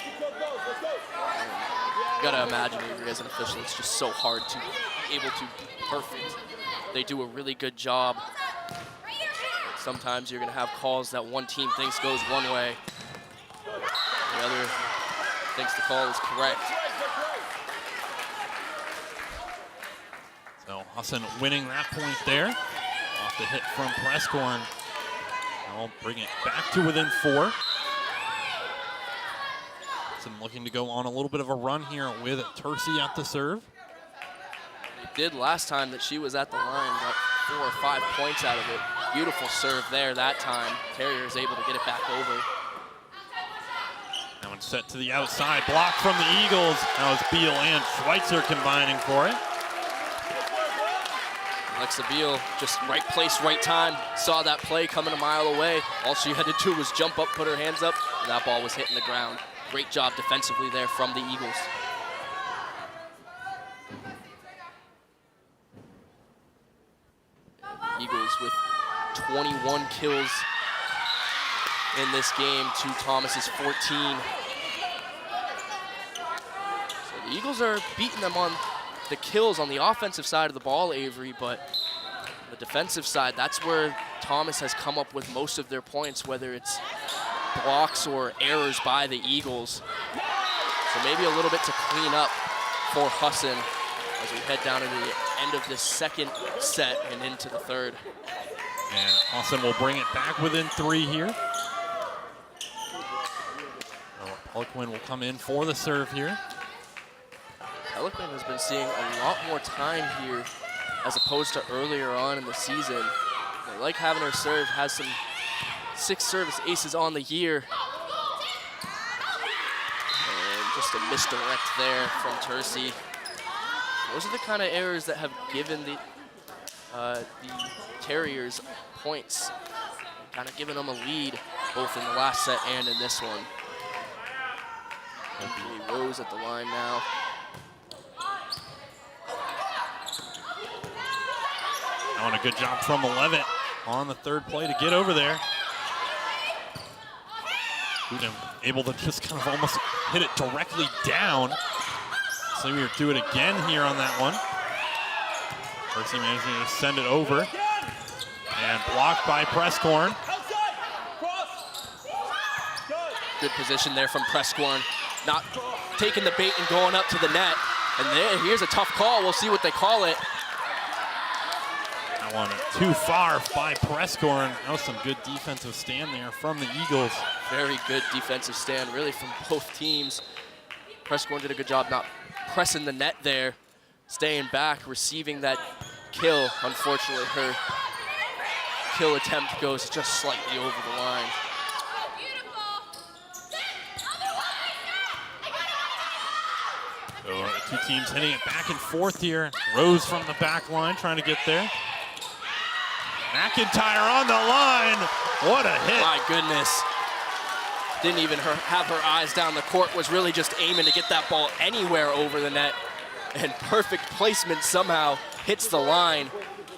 gotta imagine, Avery, as an official, it's just so hard to be able to be perfect. They do a really good job. Sometimes you're gonna have calls that one team thinks goes one way, the other thinks the call is correct. So Husson winning that point there. Off the hit from Prescorn. I'll bring it back to within 4. Looking to go on a little bit of a run here with Tercy at the serve. It did last time that she was at the line, got 4 or 5 points out of it. Beautiful serve there that time. Terrier is able to get it back over. That one's set to the outside, blocked from the Eagles. That was Beal and Schweitzer combining for it. Alexa Beal, just right place, right time. Saw that play coming a mile away. All she had to do was jump up, put her hands up, and that ball was hitting the ground. Great job defensively there from the Eagles. Eagles with 21 kills in this game to Thomas's 14. So the Eagles are beating them on the kills on the offensive side of the ball, Avery, but the defensive side, that's where Thomas has come up with most of their points, whether it's blocks or errors by the Eagles. So maybe a little bit to clean up for Husson as we head down to the end of this second set and into the third. And Husson will bring it back within 3 here. Pelican will come in for the serve here. Pelican has been seeing a lot more time here as opposed to earlier on in the season. They like having her serve, has some 6 service aces on the year. And just a misdirect there from Tercy. Those are the kind of errors that have given the Terriers points, kind of given them a lead both in the last set and in this one. Rose at the line now. Now, a good job from 11 on the third play to get over there. Udem able to just kind of almost hit it directly down. So we'll do it again here on that one. Tercy managing to send it over. And blocked by Prescorn. Good position there from Prescorn. Not taking the bait and going up to the net. And here's a tough call. We'll see what they call it. That one too far by Prescorn. That was some good defensive stand there from the Eagles. Very good defensive stand, really, from both teams. Prescorn did a good job not pressing the net there, staying back, receiving that kill. Unfortunately, her kill attempt goes just slightly over the line. So the two teams hitting it back and forth here. Rose from the back line trying to get there. McIntyre on the line. What a hit. My goodness. Didn't even have her eyes down the court, was really just aiming to get that ball anywhere over the net. And perfect placement somehow hits the line.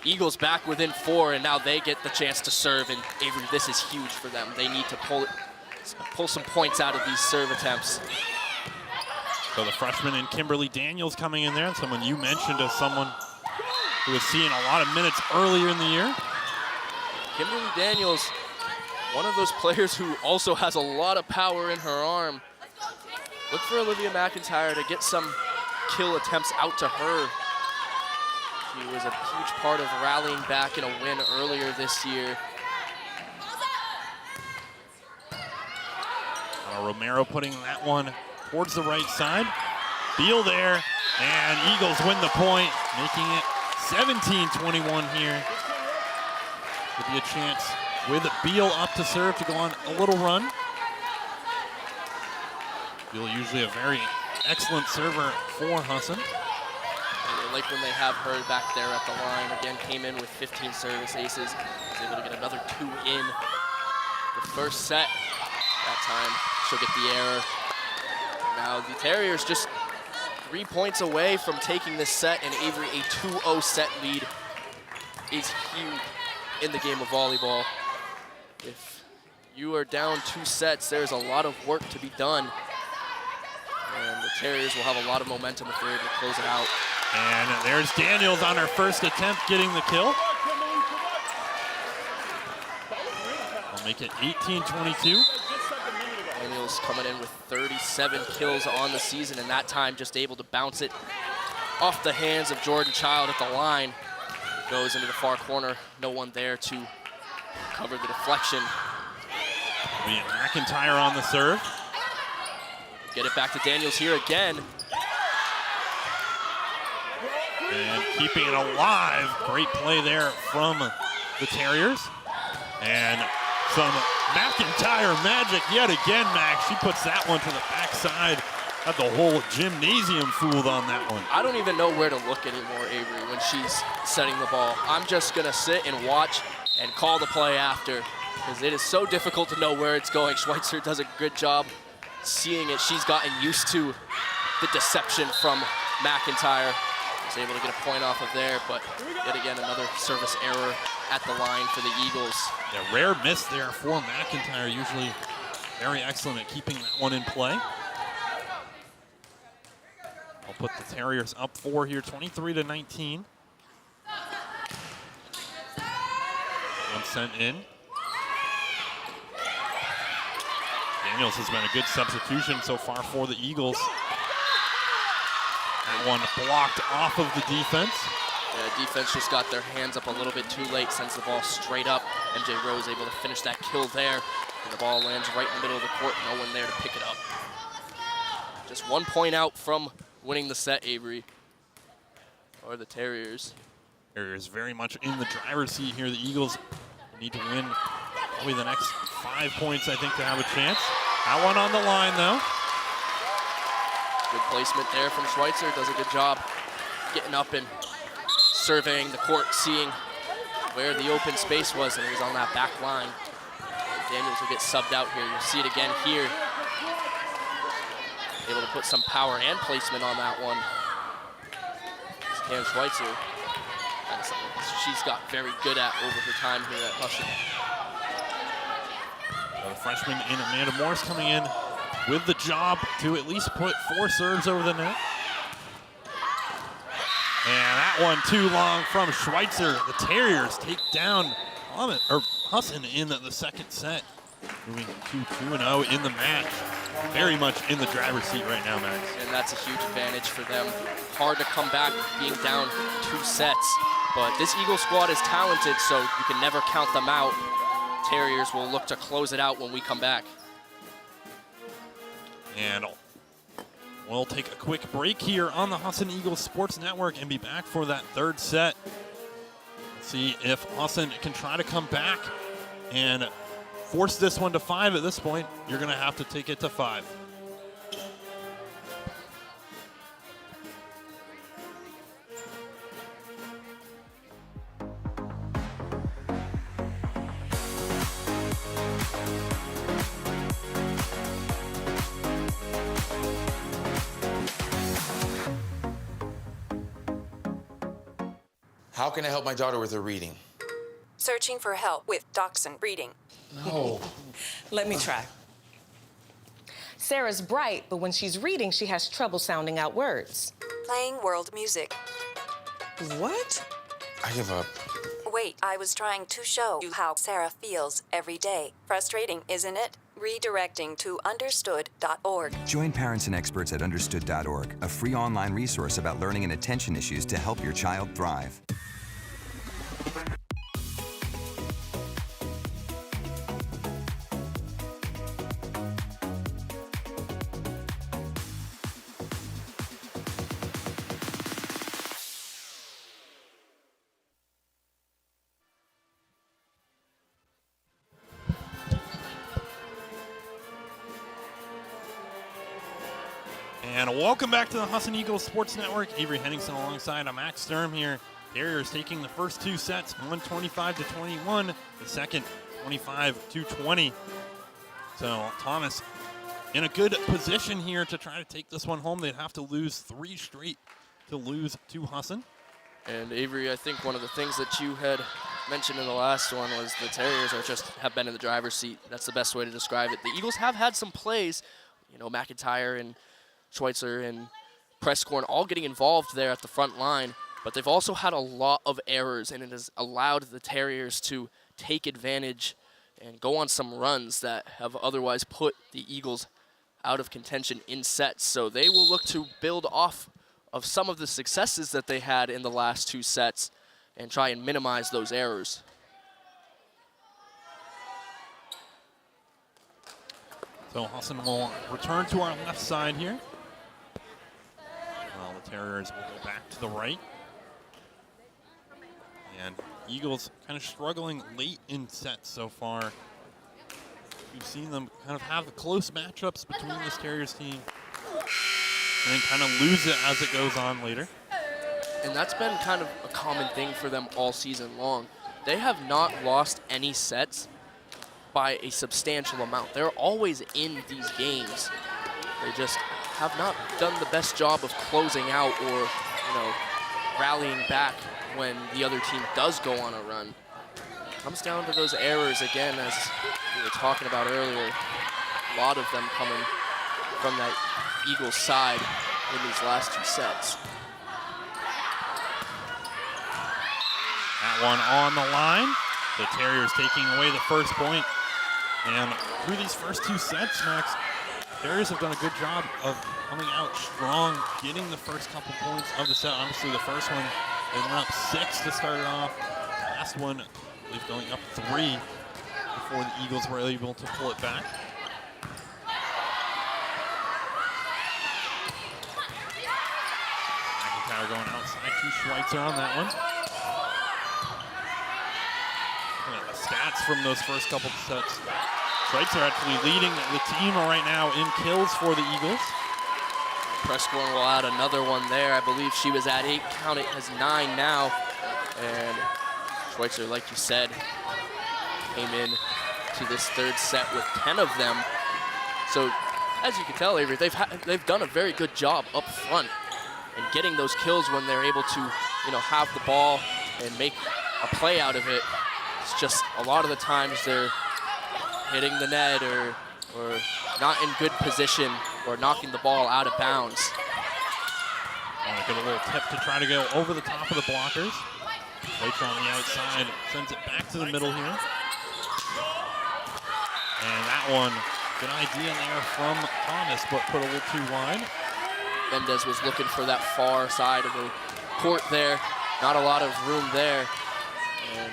Eagles back within 4, and now they get the chance to serve. And Avery, this is huge for them. They need to pull some points out of these serve attempts. So the freshman in Kimberly Daniels coming in there, someone you mentioned as someone who was seeing a lot of minutes earlier in the year. Kimberly Daniels, one of those players who also has a lot of power in her arm. Look for Olivia McIntyre to get some kill attempts out to her. She was a huge part of rallying back in a win earlier this year. Now Romero putting that one towards the right side. Beal there, and Eagles win the point, making it 17-21 here. Could be a chance with Beal up to serve to go on a little run. Beal usually a very excellent server for Husson. I like when they have her back there at the line. Again, came in with 15 service aces. Was able to get another 2 in the first set. That time, she'll get the error. Now the Terriers just 3 points away from taking this set, and Avery a 2-0 set lead is huge in the game of volleyball. If you are down 2 sets, there's a lot of work to be done. And the Terriers will have a lot of momentum if they're able to close it out. And there's Daniels on her first attempt getting the kill. I'll make it 18-22. Daniels coming in with 37 kills on the season, and that time just able to bounce it off the hands of Jordan Child at the line. Goes into the far corner, no one there to cover the deflection. McIntyre on the serve. Get it back to Daniels here again. And keeping it alive. Great play there from the Terriers. And some McIntyre magic yet again, Max. She puts that one to the backside. Got the whole gymnasium fooled on that one. I don't even know where to look anymore, Avery, when she's setting the ball. I'm just gonna sit and watch and call the play after, because it is so difficult to know where it's going. Schweitzer does a good job seeing it. She's gotten used to the deception from McIntyre. Was able to get a point off of there, but yet again another service error at the line for the Eagles. Yeah, rare miss there for McIntyre, usually very excellent at keeping that one in play. I'll put the Terriers up 4 here, 23-19. One sent in. Daniels has been a good substitution so far for the Eagles. That one blocked off of the defense. Yeah, defense just got their hands up a little bit too late, sends the ball straight up. MJ Rose able to finish that kill there, and the ball lands right in the middle of the court, no one there to pick it up. Just 1 point out from winning the set, Avery, or the Terriers. Terriers very much in the driver's seat here. The Eagles need to win probably the next 5 points, I think, to have a chance. That one on the line, though. Good placement there from Schweitzer. Does a good job getting up and surveying the court, seeing where the open space was, and it was on that back line. Daniels will get subbed out here. You'll see it again here. Able to put some power and placement on that one. Cam Schweitzer. That's something she's got very good at over her time here at Husson. The freshman in Amanda Morris coming in with the job to at least put 4 serves over the net. And that one too long from Schweitzer. The Terriers take down Husson in the second set. Moving to 2-0 in the match. Very much in the driver's seat right now, Max. And that's a huge advantage for them. Hard to come back being down 2 sets. But this Eagle squad is talented, so you can never count them out. Terriers will look to close it out when we come back. And we'll take a quick break here on the Husson Eagles Sports Network and be back for that 3rd set. Let's see if Husson can try to come back and force this one to 5 at this point. You're going to have to take it to 5. How can I help my daughter with her reading? Searching for help with Dachshund Reading. No. Let me try. Sarah's bright, but when she's reading, she has trouble sounding out words. Playing world music. What? I give up. Wait, I was trying to show you how Sarah feels every day. Frustrating, isn't it? Redirecting to understood.org. Join parents and experts at understood.org, a free online resource about learning and attention issues to help your child thrive. And welcome back to the Husson Eagles Sports Network. Avery Henningsen alongside Max Sturm here. Terriers taking the first two sets, 125-21. The second, 25-20. So Thomas in a good position here to try to take this one home. They'd have to lose 3 straight to lose to Husson. And Avery, I think one of the things that you had mentioned in the last one was the Terriers have been in the driver's seat. That's the best way to describe it. The Eagles have had some plays, McIntyre and Schweitzer and Presscorn all getting involved there at the front line, but they've also had a lot of errors, and it has allowed the Terriers to take advantage and go on some runs that have otherwise put the Eagles out of contention in sets. So they will look to build off of some of the successes that they had in the last 2 sets and try and minimize those errors. So Husson will return to our left side here. Well, the Terriers will go back to the right. And Eagles kind of struggling late in sets so far. We've seen them kind of have the close matchups between this Terriers team and then kind of lose it as it goes on later. And that's been kind of a common thing for them all season long. They have not lost any sets by a substantial amount. They're always in these games. They just have not done the best job of closing out or, rallying back when the other team does go on a run. It comes down to those errors again, as we were talking about earlier. A lot of them coming from that Eagles side in these last 2 sets. That one on the line. The Terriers taking away the first point. And through these first 2 sets, Max, Terriers have done a good job of coming out strong, getting the first couple points of the set. Obviously, the first one, they went up 6 to start it off. Last one, I believe, going up 3 before the Eagles were able to pull it back. McIntyre going outside to Schweitzer on that one. The stats from those first couple sets. Schweitzer actually leading the team right now in kills for the Eagles. Presscorn will add another one there. I believe she was at 8, count it as 9 now. And Schweitzer, like you said, came in to this 3rd set with 10 of them. So as you can tell, Avery, they've done a very good job up front and getting those kills when they're able to, have the ball and make a play out of it. It's just a lot of the times they're hitting the net or not in good position or knocking the ball out of bounds. Get a little tip to try to go over the top of the blockers. Schweitzer on the outside, sends it back to the middle here. And that one, good idea there from Thomas, but put a little too wide. Mendez was looking for that far side of the court there. Not a lot of room there. And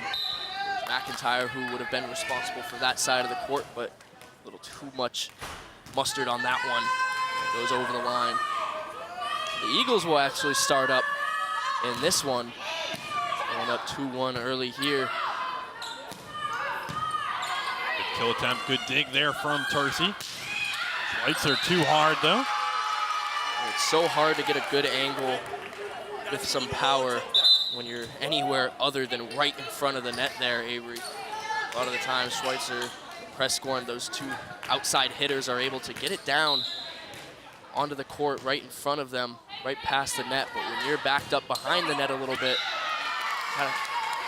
McIntyre, who would have been responsible for that side of the court, but a little too much mustard on that one. It goes over the line. The Eagles will actually start up in this one. Going up 2-1 early here. Good kill attempt, good dig there from Tercy. Schweitzer too hard though. It's so hard to get a good angle with some power when you're anywhere other than right in front of the net there, Avery. A lot of the times, Schweitzer, Presscorn, those 2 outside hitters are able to get it down onto the court right in front of them, right past the net. But when you're backed up behind the net a little bit, gotta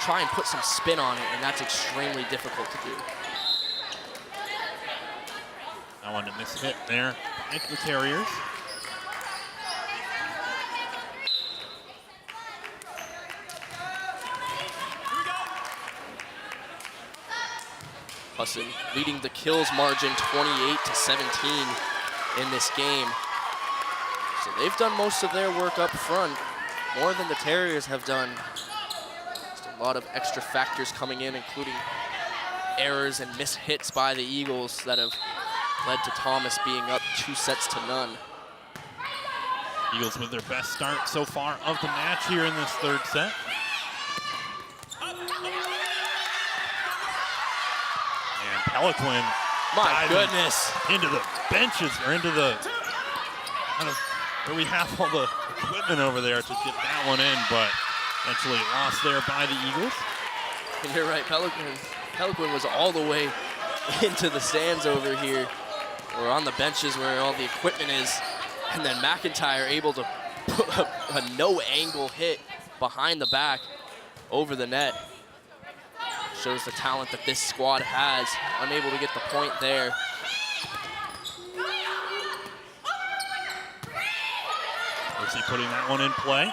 try and put some spin on it, and that's extremely difficult to do. That one to miss hit there by the Terriers. Husson leading the kills margin 28-17 in this game. So they've done most of their work up front, more than the Terriers have done. Just a lot of extra factors coming in, including errors and missed hits by the Eagles that have led to Thomas being up 2-0. Eagles with their best start so far of the match here in this 3rd set. And Peliquin My goodness. into the benches, or into the kind of where we have all the equipment over there to get that one in, but eventually lost there by the Eagles. And you're right, Pelican was all the way into the stands over here, or on the benches where all the equipment is, and then McIntyre able to put a no-angle hit behind the back over the net. Shows the talent that this squad has. Unable to get the point there. Mercy putting that one in play.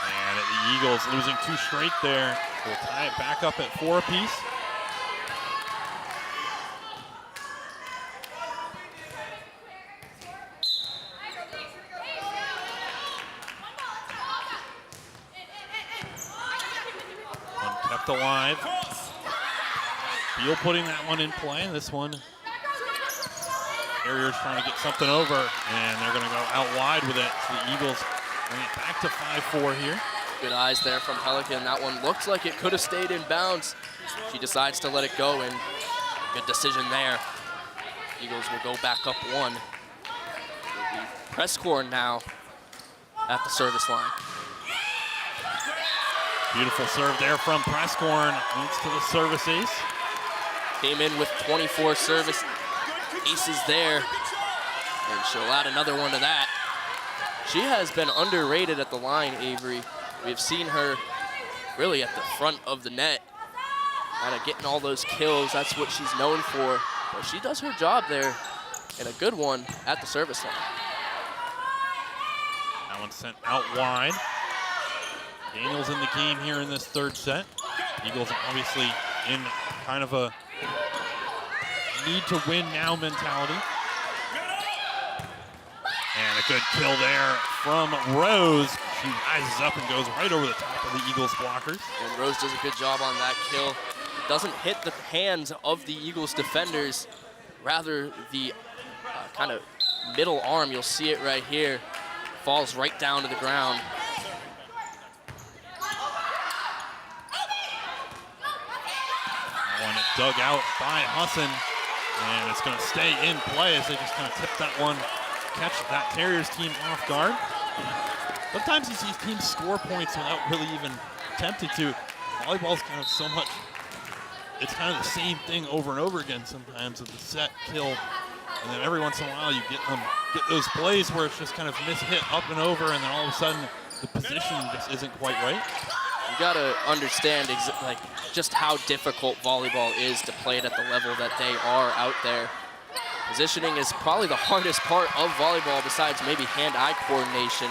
And the Eagles losing 2 straight there. We'll tie it back up at 4 apiece. One kept alive. Beal putting that one in play. This one, Terriers trying to get something over, and they're going to go out wide with it. So the Eagles bring it back to 5-4 here. Good eyes there from Pelican. That one looked like it could have stayed in bounds. She decides to let it go, and good decision there. Eagles will go back up 1. Presscorn now at the service line. Beautiful serve there from Presscorn. Leads to the service ace. Came in with 24 service aces there, and she'll add another one to that. She has been underrated at the line, Avery. We've seen her really at the front of the net, kind of getting all those kills. That's what she's known for. But she does her job there, and a good one at the service line. That one sent out wide. Daniels in the game here in this 3rd set. Eagles obviously in kind of a need to win now mentality. And a good kill there from Rose. She rises up and goes right over the top of the Eagles blockers. And Rose does a good job on that kill. Doesn't hit the hands of the Eagles defenders, rather the kind of middle arm. You'll see it right here. Falls right down to the ground. That one dug out by Husson, and it's going to stay in play as they just kind of tip that one, catch that Terriers team off guard. Sometimes you see teams score points without really even attempting to. Volleyball's kind of so much, it's kind of the same thing over and over again sometimes with the set, kill, and then every once in a while you get those plays where it's just kind of mishit up and over, and then all of a sudden the position just isn't quite right. You gotta understand just how difficult volleyball is to play it at the level that they are out there. Positioning is probably the hardest part of volleyball besides maybe hand-eye coordination.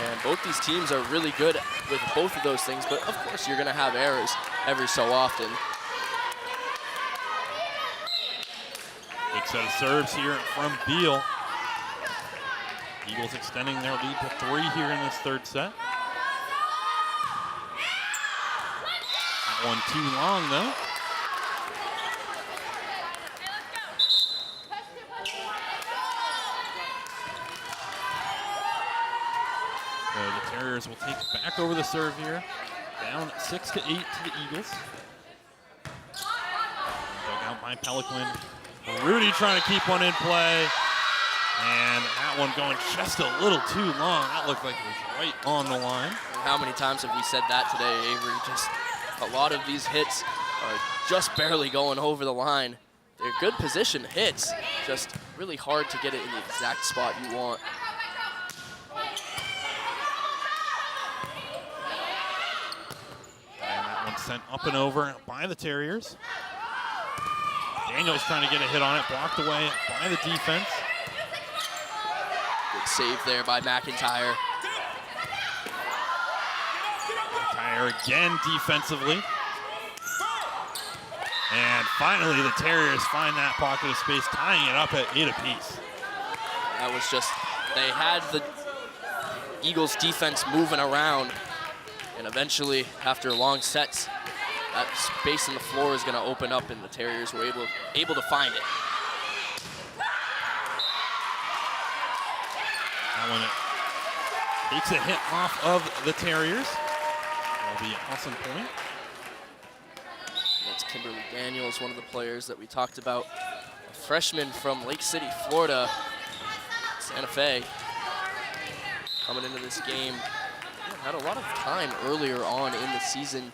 And both these teams are really good with both of those things, but of course you're gonna have errors every so often. Good set of serves here from Beal. Eagles extending their lead to 3 here in this 3rd set. That one too long though. So the Terriers will take back over the serve here. Down 6-8 to the Eagles. Dug out by Pelican. Rudy trying to keep one in play. And that one going just a little too long. That looked like it was right on the line. How many times have we said that today, Avery? Just a lot of these hits are just barely going over the line. They're good position hits, just really hard to get it in the exact spot you want. And that one sent up and over by the Terriers. Daniels trying to get a hit on it, blocked away by the defense. Good save there by McIntyre. McIntyre again defensively. And finally the Terriers find that pocket of space, tying it up at 8 apiece. That was just, they had the Eagles defense moving around, and eventually after long sets, that space in the floor is going to open up, and the Terriers were able to find it. That one takes a hit off of the Terriers. That'll be a Husson point. It's Kimberly Daniels, one of the players that we talked about, a freshman from Lake City, Florida, Santa Fe, coming into this game. Had a lot of time earlier on in the season.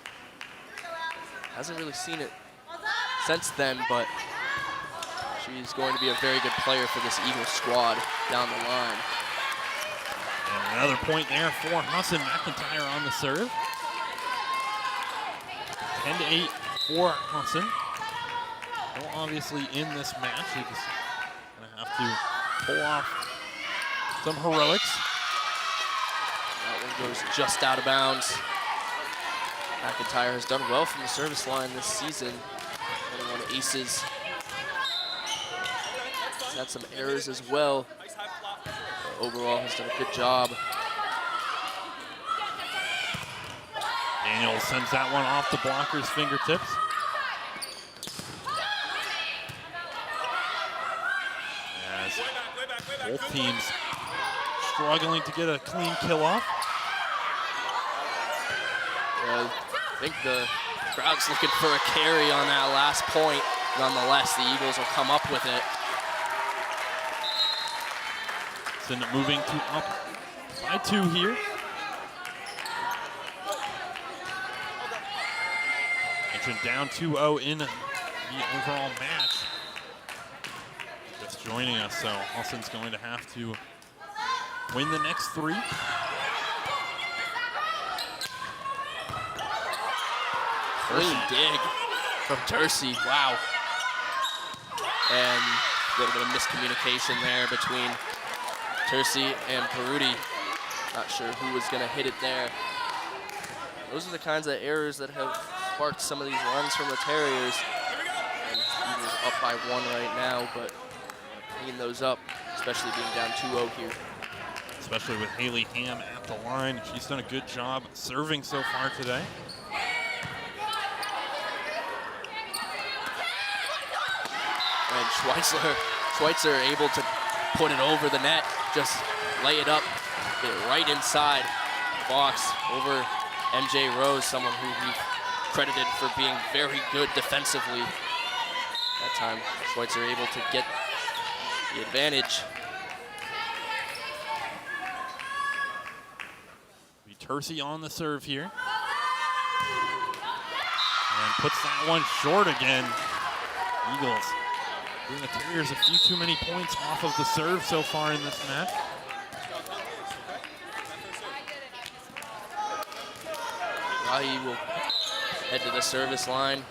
Hasn't really seen it since then, but she's going to be a very good player for this Eagles squad down the line. And another point there for Husson. McIntyre on the serve. 10-8 for Husson. Well, obviously in this match, he's going to have to pull off some heroics. That one goes just out of bounds. McIntyre has done well from the service line this season. 21 aces. He's had some errors as well. But overall, has done a good job. Daniels sends that one off the blocker's fingertips. As both teams struggling to get a clean kill off. I think the crowd's looking for a carry on that last point. Nonetheless, the Eagles will come up with it. So moving to up by 2 here. Mentioned down 2-0 in the overall match. Just joining us, so Husson's going to have to win the next 3. Clean dig from Tercy, wow. And a little bit of miscommunication there between Tercy and Peruti. Not sure who was gonna hit it there. Those are the kinds of errors that have sparked some of these runs from the Terriers. And Eagles up by 1 right now, but clean those up, especially being down 2-0 here. Especially with Haley Ham at the line. She's done a good job serving so far today. And Schweitzer able to put it over the net, just lay it up, get it right inside the box over MJ Rose, someone who we've credited for being very good defensively. That time, Schweitzer able to get the advantage. Tercy on the serve here. And puts that one short again. Eagles giving the Terriers a few too many points off of the serve so far in this match. Rahi will head to the service line.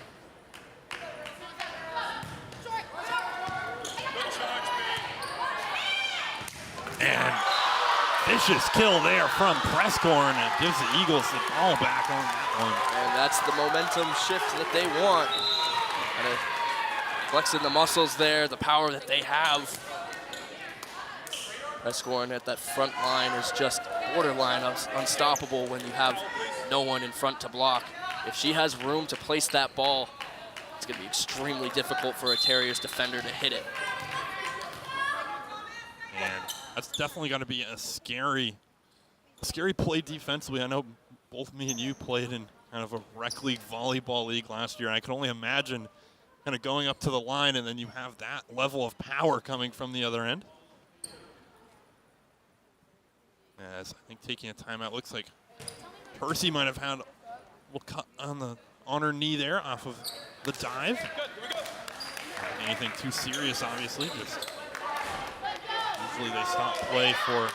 And vicious kill there from Prescorn, and gives the Eagles the ball back on that one. And that's the momentum shift that they want. Kind of flexing the muscles there, the power that they have. Prescorn at that front line is just borderline unstoppable when you have no one in front to block. If she has room to place that ball, it's going to be extremely difficult for a Terriers defender to hit it. And that's definitely going to be a scary play defensively. I know both me and you played in kind of a rec league, volleyball league last year. I can only imagine kind of going up to the line and then you have that level of power coming from the other end. As I think taking a timeout, looks like Tercy might have had a little cut on her knee there off of the dive. Not anything too serious, obviously. Just usually they stop play for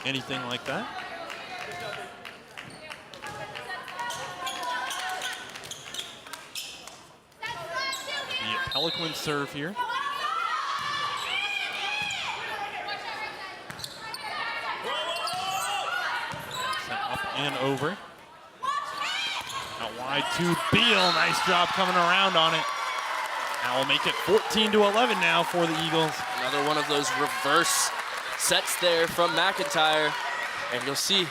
anything like that. The Pelican serve here. Sent up and over. Out wide to Beal. Nice job coming around on it. That will make it 14-11 now for the Eagles. Another one of those reverse sets there from McIntyre. And you'll see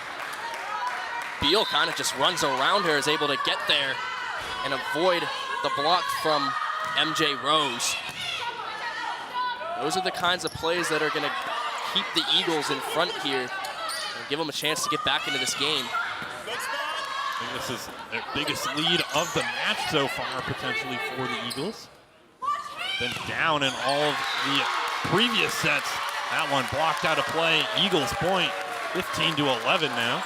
Beal kind of just runs around her, is able to get there and avoid the block from MJ Rose. Those are the kinds of plays that are going to keep the Eagles in front here and give them a chance to get back into this game. I think this is their biggest lead of the match so far, potentially, for the Eagles. Been down in all of the previous sets. That one blocked out of play. Eagles point, 15-11 now.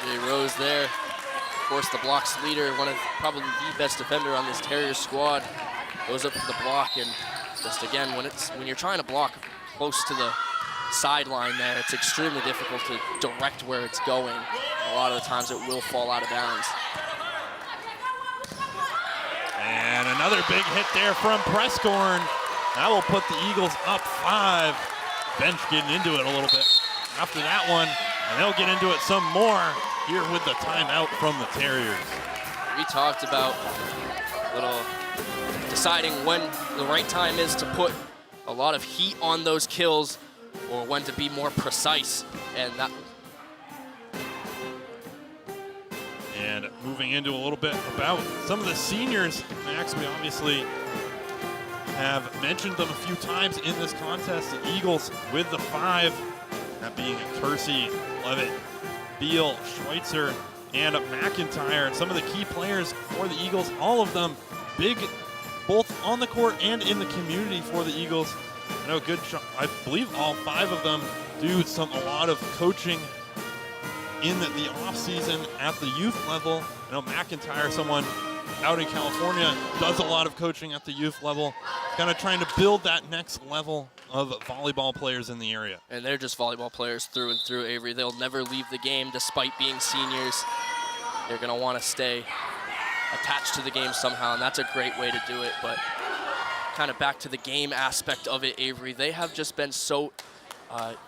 MJ Rose there. Of course, the blocks leader, one of probably the best defender on this Terriers squad, goes up to the block, and just again, when you're trying to block close to the sideline there, it's extremely difficult to direct where it's going. A lot of the times it will fall out of bounds. And another big hit there from Prescorn. That will put the Eagles up 5. Bench getting into it a little bit after that one, and they'll get into it some more here with the timeout from the Terriers. We talked about deciding when the right time is to put a lot of heat on those kills or when to be more precise, and that. And moving into a little bit about some of the seniors, Max, we obviously have mentioned them a few times in this contest. The Eagles with the 5, that being Kersey, Levitt, Beal, Schweitzer, and McIntyre. Some of the key players for the Eagles, all of them big, both on the court and in the community for the Eagles. I know I believe all 5 of them do a lot of coaching in the off-season at the youth level. I know McIntyre, someone out in California, does a lot of coaching at the youth level, kind of trying to build that next level of volleyball players in the area. And they're just volleyball players through and through, Avery. They'll never leave the game despite being seniors. They're going to want to stay attached to the game somehow, and that's a great way to do it. But kind of back to the game aspect of it, Avery, they have just been so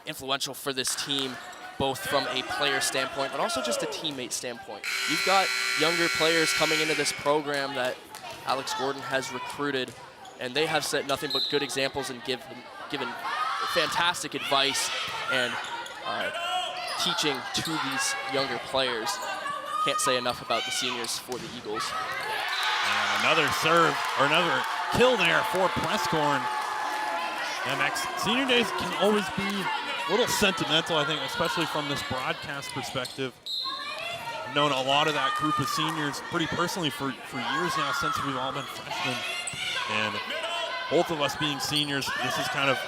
influential for this team, both from a player standpoint, but also just a teammate standpoint. You've got younger players coming into this program that Alex Gordon has recruited, and they have set nothing but good examples and given fantastic advice and teaching to these younger players. Can't say enough about the seniors for the Eagles. And another serve, or another kill there for Prescorn. MX Senior Days can always be a little sentimental, I think, especially from this broadcast perspective. I've known a lot of that group of seniors pretty personally for years now, since we've all been freshmen. And both of us being seniors, this is kind of,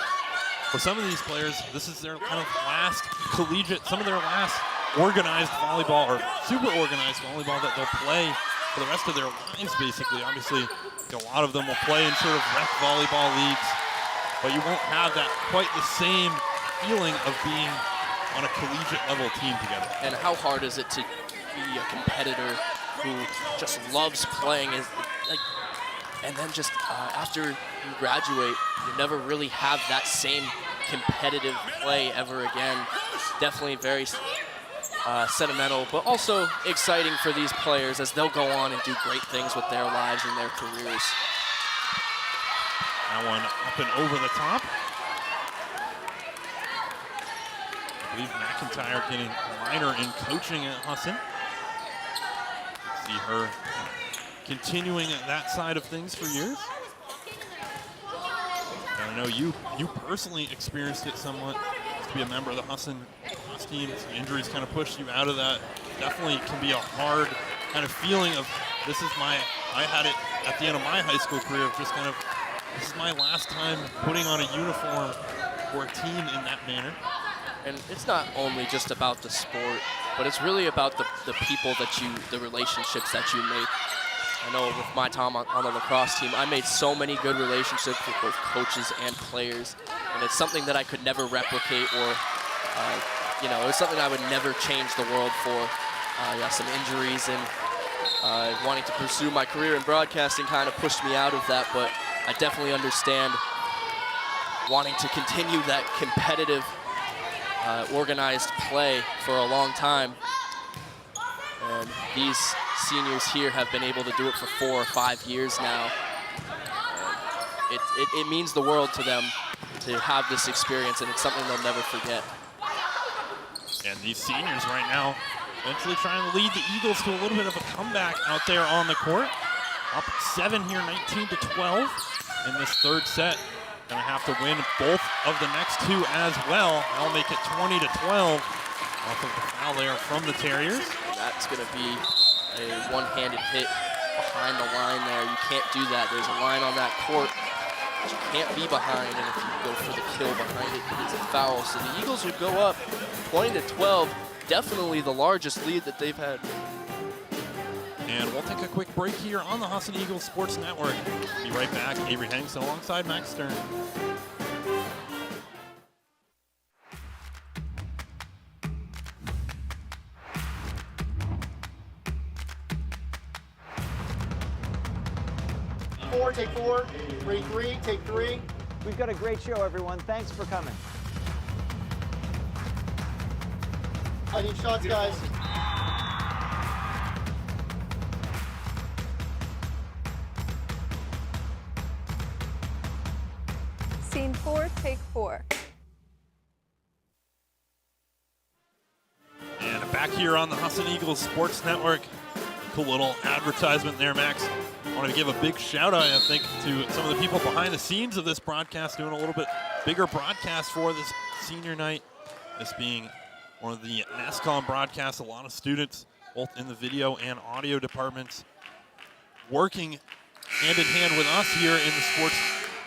for some of these players, this is their kind of last collegiate, some of their last organized volleyball, or super organized volleyball that they'll play for the rest of their lives, basically. Obviously, a lot of them will play in sort of rec volleyball leagues, but you won't have that quite the same feeling of being on a collegiate level team together. And how hard is it to be a competitor who just loves playing, and then just after you graduate, you never really have that same competitive play ever again. Definitely very sentimental, but also exciting for these players as they'll go on and do great things with their lives and their careers. That one up and over the top. I believe McIntyre getting a minor in coaching at Husson. See her continuing that side of things for years. And I know you personally experienced it somewhat. To be a member of the Husson team, some injuries kind of pushed you out of that. Definitely can be a hard kind of feeling of, I had it at the end of my high school career of just kind of, this is my last time putting on a uniform for a team in that manner. And it's not only just about the sport, but it's really about the people the relationships that you make. I know with my time on the lacrosse team, I made so many good relationships with both coaches and players, and it's something that I could never replicate, or it was something I would never change the world for. Some injuries and wanting to pursue my career in broadcasting kind of pushed me out of that, but I definitely understand wanting to continue that competitive, organized play for a long time. And these seniors here have been able to do it for 4 or 5 years now. It means the world to them to have this experience, and it's something they'll never forget. And these seniors right now eventually trying to lead the Eagles to a little bit of a comeback out there on the court. Up 7 here, 19-12 in this third set. Gonna have to win both of the next 2 as well. That'll make it 20-12 off of the foul there from the Terriers. That That's going to be a one-handed hit behind the line there. You can't do that. There's a line on that court that you can't be behind, and if you go for the kill behind it, it's a foul. So the Eagles would go up 20-12, definitely the largest lead that they've had. And we'll take a quick break here on the Husson Eagles Sports Network. Be right back. Avery Henningsen alongside Max Stern. Take four, ready three, take three. We've got a great show, everyone. Thanks for coming. I need shots, guys. Scene 4, take 4. And back here on the Husson Eagles Sports Network. Cool little advertisement there, Max. I want to give a big shout out, I think, to some of the people behind the scenes of this broadcast, doing a little bit bigger broadcast for this senior night. This being one of the NESCOM broadcasts, a lot of students, both in the video and audio departments, working hand in hand with us here in the sports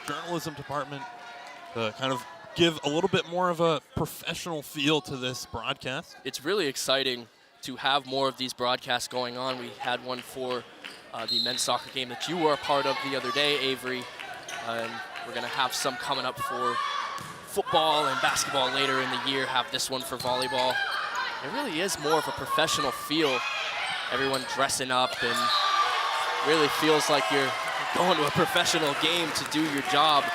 journalism department to kind of give a little bit more of a professional feel to this broadcast. It's really exciting to have more of these broadcasts going on. We had one for the men's soccer game that you were a part of the other day, Avery. And we're going to have some coming up for football and basketball later in the year, have this one for volleyball. It really is more of a professional feel. Everyone dressing up and really feels like you're going to a professional game to do your job.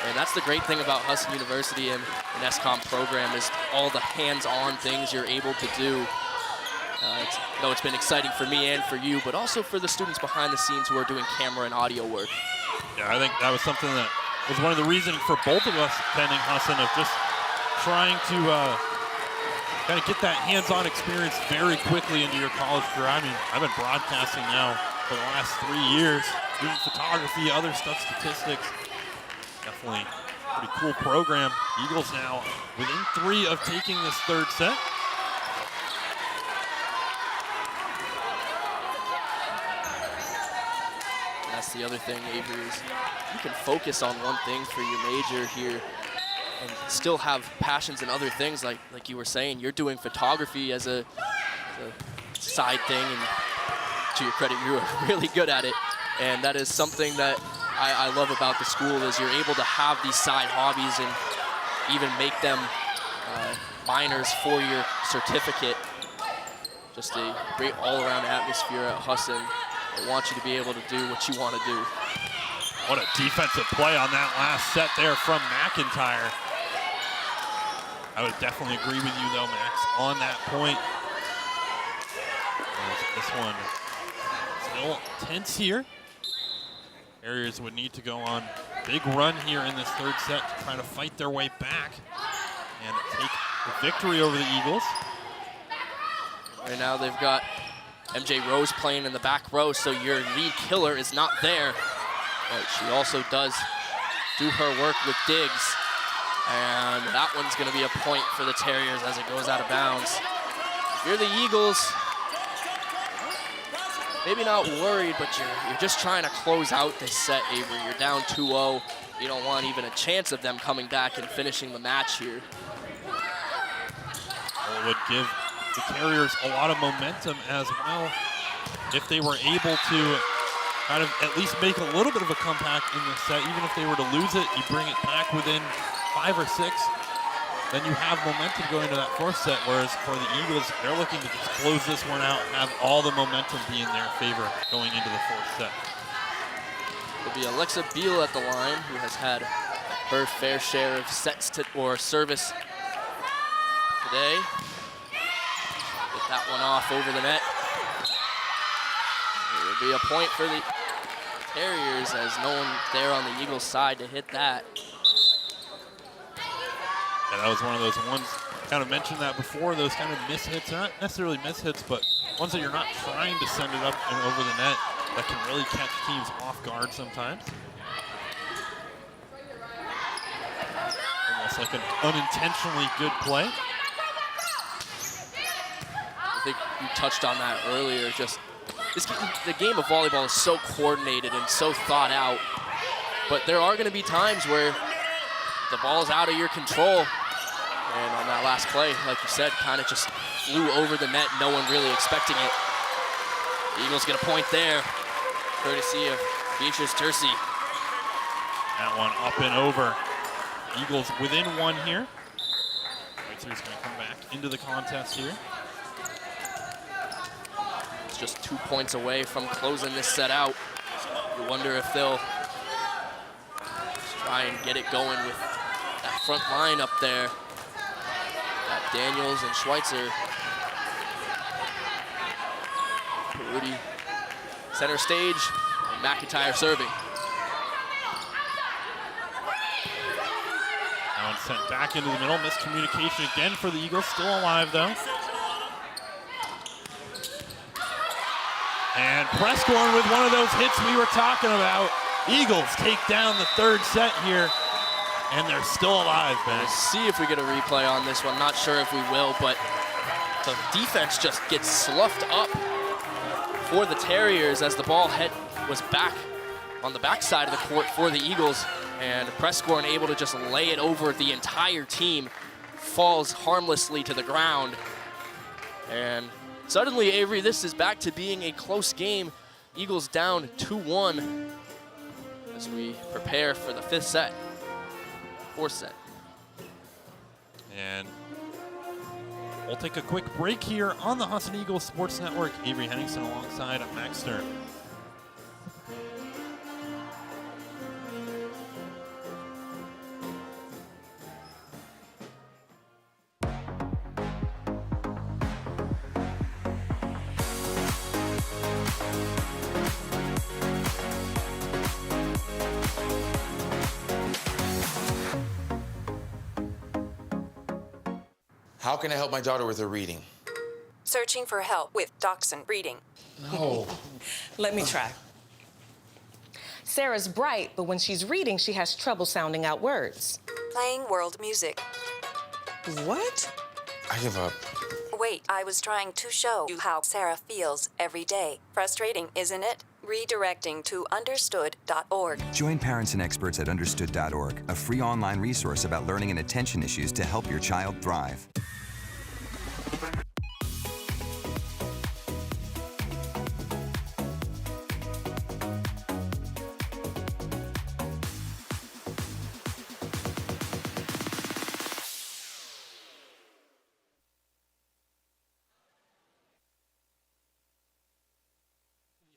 And that's the great thing about Husson University and the NESCOM program is all the hands-on things you're able to do. I know it's been exciting for me and for you, but also for the students behind the scenes who are doing camera and audio work. Yeah, I think that was something that was one of the reasons for both of us attending Husson, of just trying to kind of get that hands-on experience very quickly into your college career. I mean, I've been broadcasting now for the last 3 years, doing photography, other stuff, statistics. Definitely a pretty cool program. Eagles now within 3 of taking this third set. That's the other thing, Avery, is you can focus on one thing for your major here and still have passions in other things. Like you were saying, you're doing photography as a side thing, and to your credit, you were really good at it. And that is something that I love about the school, is you're able to have these side hobbies and even make them minors for your certificate. Just a great all-around atmosphere at Husson. They want you to be able to do what you want to do. What a defensive play on that last set there from McIntyre. I would definitely agree with you though, Max, on that point. This one still tense here. Terriers would need to go on a big run here in this third set to try to fight their way back and take the victory over the Eagles. Right now they've got MJ Rose playing in the back row, so your lead killer is not there. But she also does do her work with Diggs. And that one's going to be a point for the Terriers as it goes out of bounds. If you're the Eagles, maybe not worried, but you're just trying to close out this set, Avery. You're down 2-0. You don't want even a chance of them coming back and finishing the match here. Well, it would give the Terriers a lot of momentum as well if they were able to kind of at least make a little bit of a comeback in this set. Even if they were to lose it, you bring it back within 5 or 6, then you have momentum going into that fourth set, whereas for the Eagles, they're looking to just close this one out and have all the momentum be in their favor going into the fourth set. It'll be Alexa Beal at the line, who has had her fair share of sets or service today. Get that one off over the net. It will be a point for the Terriers, as no one there on the Eagles side to hit that. Yeah, that was one of those ones, kind of mentioned that before, those kind of mishits, not necessarily mishits, but ones that you're not trying to send it up and over the net that can really catch teams off guard sometimes. Almost like an unintentionally good play. I think you touched on that earlier. Just the game of volleyball is so coordinated and so thought out, but there are going to be times where the ball's out of your control. And on that last play, like you said, kind of just flew over the net, no one really expecting it. The Eagles get a point there, courtesy of Beatrice Tercy. That one up and over. Eagles within one here. Schweitzer's going to come back into the contest here. It's just 2 points away from closing this set out. You wonder if they'll try and get it going with that front line up there. Got Daniels and Schweitzer. Peruti center stage, and McIntyre serving. That one sent back into the middle. Miscommunication again for the Eagles. Still alive though. And Prescorn with one of those hits we were talking about. Eagles take down the third set here, and they're still alive, Ben. We'll see if we get a replay on this one. Not sure if we will, but the defense just gets sloughed up for the Terriers as the ball was back on the backside of the court for the Eagles, and Prescorn able to just lay it over the entire team, falls harmlessly to the ground. And suddenly, Avery, this is back to being a close game. Eagles down 2-1 as we prepare for the fourth set. And we'll take a quick break here on the Husson Eagles Sports Network. Avery Henningsen alongside Max Stern. How can I help my daughter with her reading? Searching for help with Dachshund Reading. No. Let me try. Sarah's bright, but when she's reading, she has trouble sounding out words. Playing world music. What? I give up. Wait, I was trying to show you how Sarah feels every day. Frustrating, isn't it? Redirecting to understood.org. Join parents and experts at understood.org, a free online resource about learning and attention issues to help your child thrive.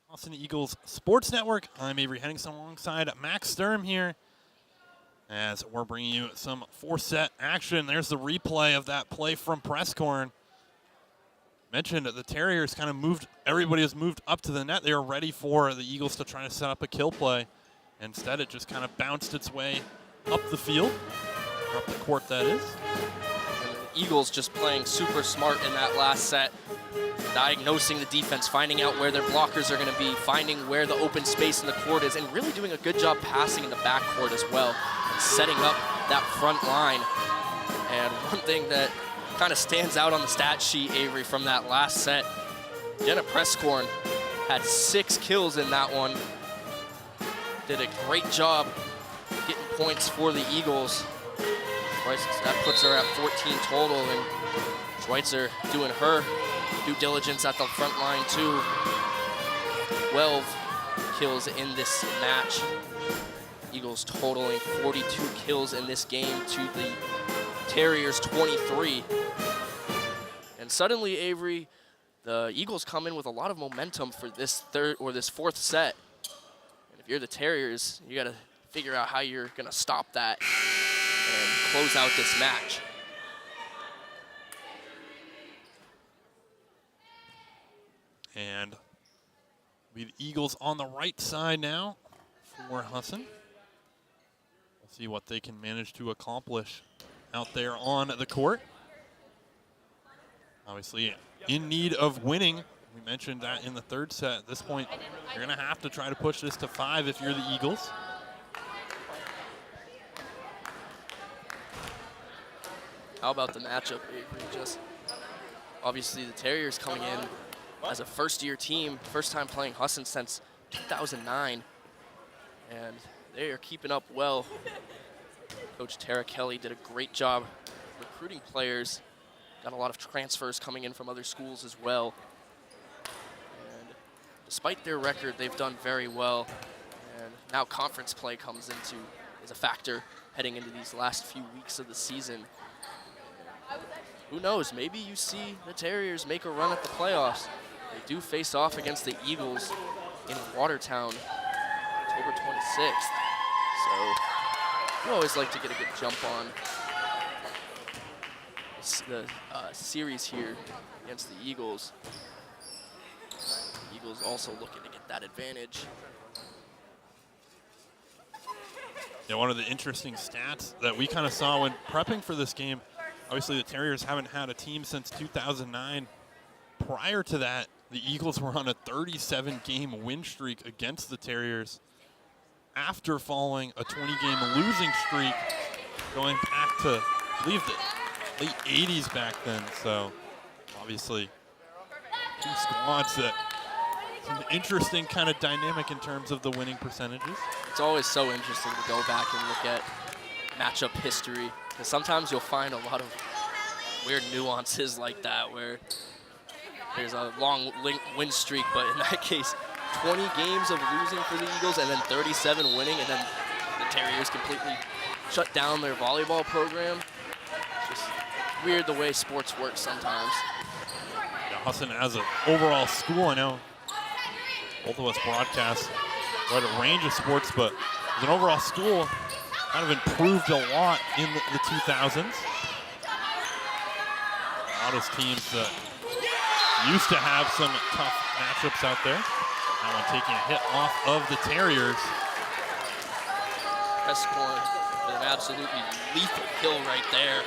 Husson Eagles Sports Network. I'm Avery Henningsen alongside Max Sturm here as we're bringing you some four-set action. There's the replay of that play from Prescorn. Mentioned the Terriers kind of moved, everybody has moved up to the net. They were ready for the Eagles to try to set up a kill play. Instead, it just kind of bounced its way up the field, or up the court, that is. And the Eagles just playing super smart in that last set, diagnosing the defense, finding out where their blockers are going to be, finding where the open space in the court is, and really doing a good job passing in the backcourt as well, and setting up that front line. And one thing that kind of stands out on the stat sheet, Avery, from that last set, Jenna Prescorn had 6 kills in that one. Did a great job getting points for the Eagles. That puts her at 14 total, and Schweitzer doing her due diligence at the front line too. 12 kills in this match. Eagles totaling 42 kills in this game to the Terriers 23. And suddenly, Avery, the Eagles come in with a lot of momentum for this fourth set. And if you're the Terriers, you got to figure out how you're going to stop that and close out this match. And the Eagles on the right side now for Husson. We'll see what they can manage to accomplish out there on the court. Obviously in need of winning. We mentioned that in the third set. At this point, you're going to have to try to push this to 5 if you're the Eagles. How about the matchup, Avery? Just obviously the Terriers coming in as a first-year team, first time playing Husson since 2009, and they are keeping up well. Coach Tara Kelly did a great job recruiting players, got a lot of transfers coming in from other schools as well. And despite their record, they've done very well, and now conference play is a factor heading into these last few weeks of the season. Who knows, maybe you see the Terriers make a run at the playoffs. They do face off against the Eagles in Watertown, October 26th. So you always like to get a good jump on the series here against the Eagles. The Eagles also looking to get that advantage. Yeah, one of the interesting stats that we kind of saw when prepping for this game, obviously the Terriers haven't had a team since 2009. Prior to that, the Eagles were on a 37-game win streak against the Terriers after following a 20-game losing streak going back to, I believe, the late 80s back then. So obviously two squads that an interesting kind of dynamic in terms of the winning percentages. It's always so interesting to go back and look at matchup history, because sometimes you'll find a lot of weird nuances like that where there's a long win streak, but in that case, 20 games of losing for the Eagles and then 37 winning, and then the Terriers completely shut down their volleyball program. It's just weird the way sports work sometimes. Yeah, Husson as an overall school, I know both of us broadcast quite a range of sports, but as an overall school, kind of improved a lot in the 2000s. A lot of teams that used to have some tough matchups out there. That one taking a hit off of the Terriers. Prescorn with an absolutely lethal kill right there.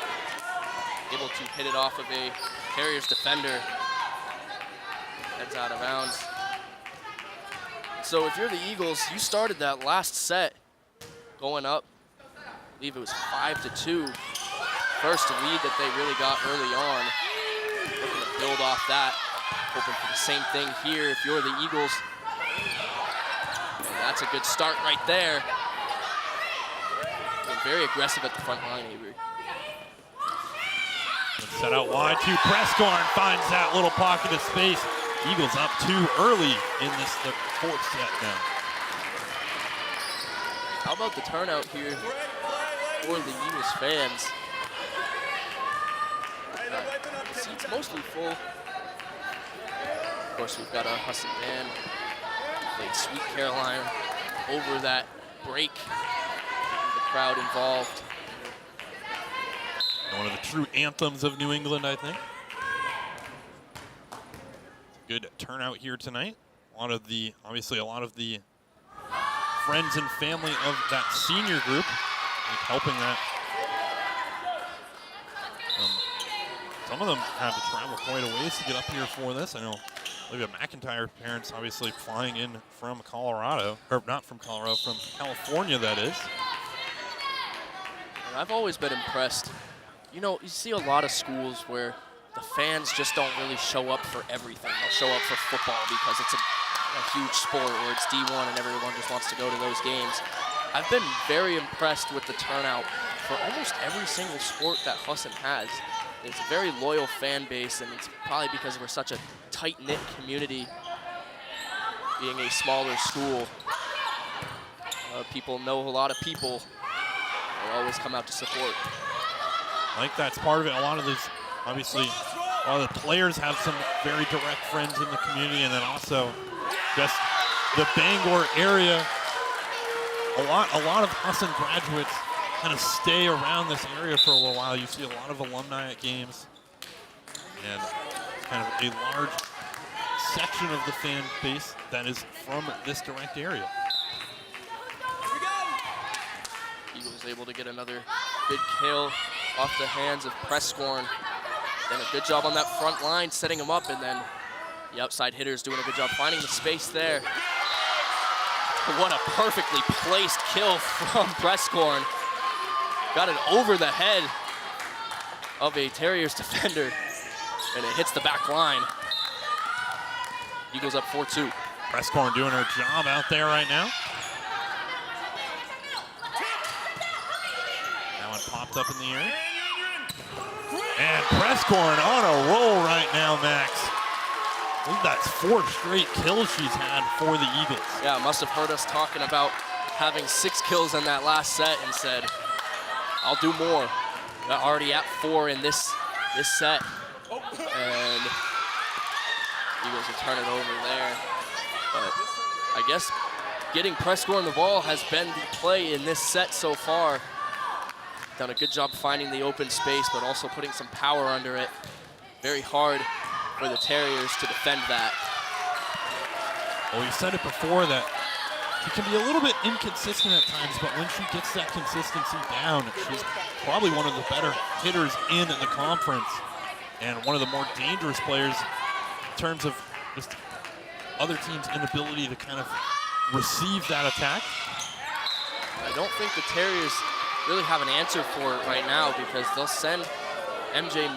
Able to hit it off of a Terriers defender. Heads out of bounds. So if you're the Eagles, you started that last set going up. I believe it was 5-2. First lead that they really got early on. Looking to build off that. Hoping for the same thing here if you're the Eagles. And that's a good start right there. Being very aggressive at the front line, Avery. Set out wide to Prescorn, finds that little pocket of space. Eagles up too early in this the fourth set now. How about the turnout here for the Eagles fans? The seat's mostly full. Of course, we've got a Husson band. Played Sweet Caroline over that break. The crowd involved. One of the true anthems of New England, I think. Good turnout here tonight. Obviously a lot of the friends and family of that senior group helping that. Some of them had to travel quite a ways to get up here for this. I know Olivia McIntyre parents obviously flying in from Colorado, or not from Colorado, from California that is. And I've always been impressed. You know, you see a lot of schools where the fans just don't really show up for everything. They'll show up for football because it's a huge sport, or it's D1 and everyone just wants to go to those games. I've been very impressed with the turnout for almost every single sport that Husson has. It's a very loyal fan base, and it's probably because we're such a tight-knit community, being a smaller school. People know a lot of people. They always come out to support. I think that's part of it. A lot of these, obviously, a lot of the players have some very direct friends in the community, and then also just the Bangor area. A lot of Husson graduates kind of stay around this area for a little while. You see a lot of alumni at games, and it's kind of a large section of the fan base that is from this direct area. Eagles able to get another big kill off the hands of Prescorn. Done a good job on that front line, setting him up, and then the outside hitter's doing a good job finding the space there. What a perfectly placed kill from Prescorn. Got it over the head of a Terriers defender. And it hits the back line. Eagles up 4-2. Presscorn doing her job out there right now. That one popped up in the air. And Presscorn on a roll right now, Max. I believe that's 4 straight kills she's had for the Eagles. Yeah, must have heard us talking about having 6 kills in that last set and said, I'll do more. They're already at 4 in this set. And Eagles will turn it over there. But I guess getting Presscorn the ball has been the play in this set so far. Done a good job finding the open space, but also putting some power under it. Very hard for the Terriers to defend that. Well, we've said it before that she can be a little bit inconsistent at times, but when she gets that consistency down, she's probably one of the better hitters in the conference and one of the more dangerous players in terms of just other teams' inability to kind of receive that attack. I don't think the Terriers really have an answer for it right now because they'll send MJ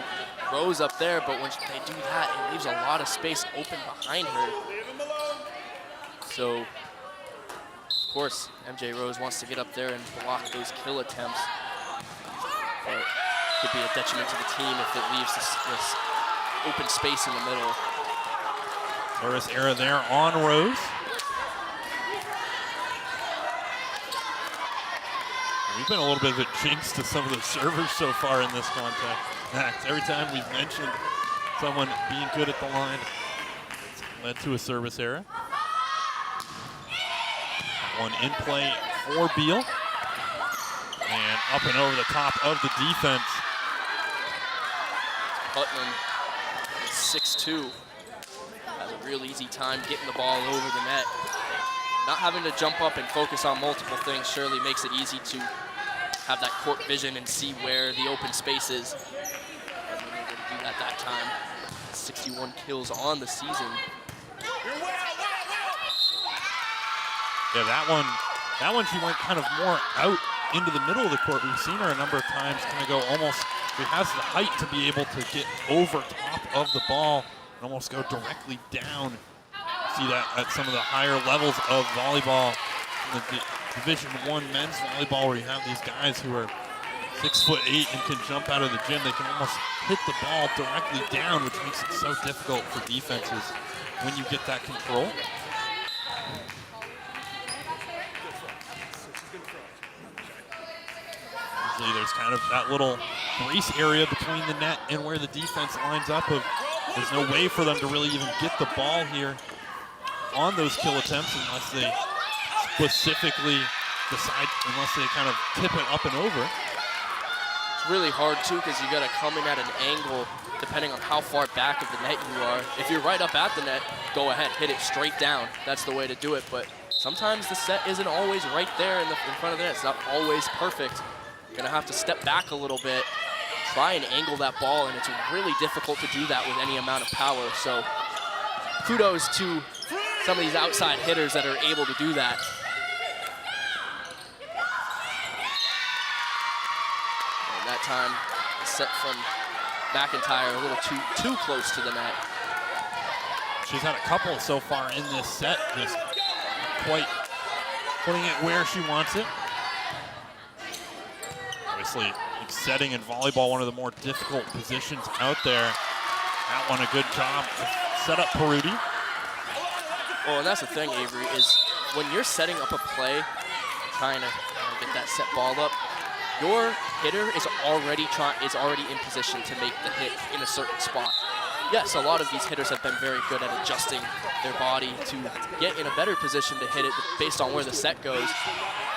Rose up there, but when they do that, it leaves a lot of space open behind her. So, of course, MJ Rose wants to get up there and block those kill attempts. But it could be a detriment to the team if it leaves this open space in the middle. Service error there on Rose. We've been a little bit of a jinx to some of the servers so far in this contest. Max, every time we've mentioned someone being good at the line, it's led to a service error. One in play for Beal. And up and over the top of the defense. Putnam, 6'2", has a real easy time getting the ball over the net. Not having to jump up and focus on multiple things surely makes it easy to have that court vision and see where the open space is. And we were able to do that that time. 61 kills on the season. Yeah, that one she went kind of more out into the middle of the court. We've seen her a number of times kind of go almost, she has the height to be able to get over top of the ball and almost go directly down. See that at some of the higher levels of volleyball, the Division I men's volleyball, where you have these guys who are 6'8" and can jump out of the gym. They can almost hit the ball directly down, which makes it so difficult for defenses when you get that control. Usually there's kind of that little brace area between the net and where the defense lines up. There's no way for them to really even get the ball here on those kill attempts unless they specifically decide, unless they kind of tip it up and over. It's really hard too because you got to come in at an angle depending on how far back of the net you are. If you're right up at the net, go ahead, hit it straight down. That's the way to do it. But sometimes the set isn't always right there in front of the net. It's not always perfect. You're gonna have to step back a little bit, try and angle that ball, and it's really difficult to do that with any amount of power. So kudos to some of these outside hitters that are able to do that. And that time, the set from McIntyre a little too close to the net. She's had a couple so far in this set, just quite putting it where she wants it. Obviously, setting in volleyball, one of the more difficult positions out there. That one, a good job to set up Peruti. Well, and that's the thing, Avery, is when you're setting up a play, trying to get that set ball up, your hitter is already in position to make the hit in a certain spot. Yes, a lot of these hitters have been very good at adjusting their body to get in a better position to hit it based on where the set goes.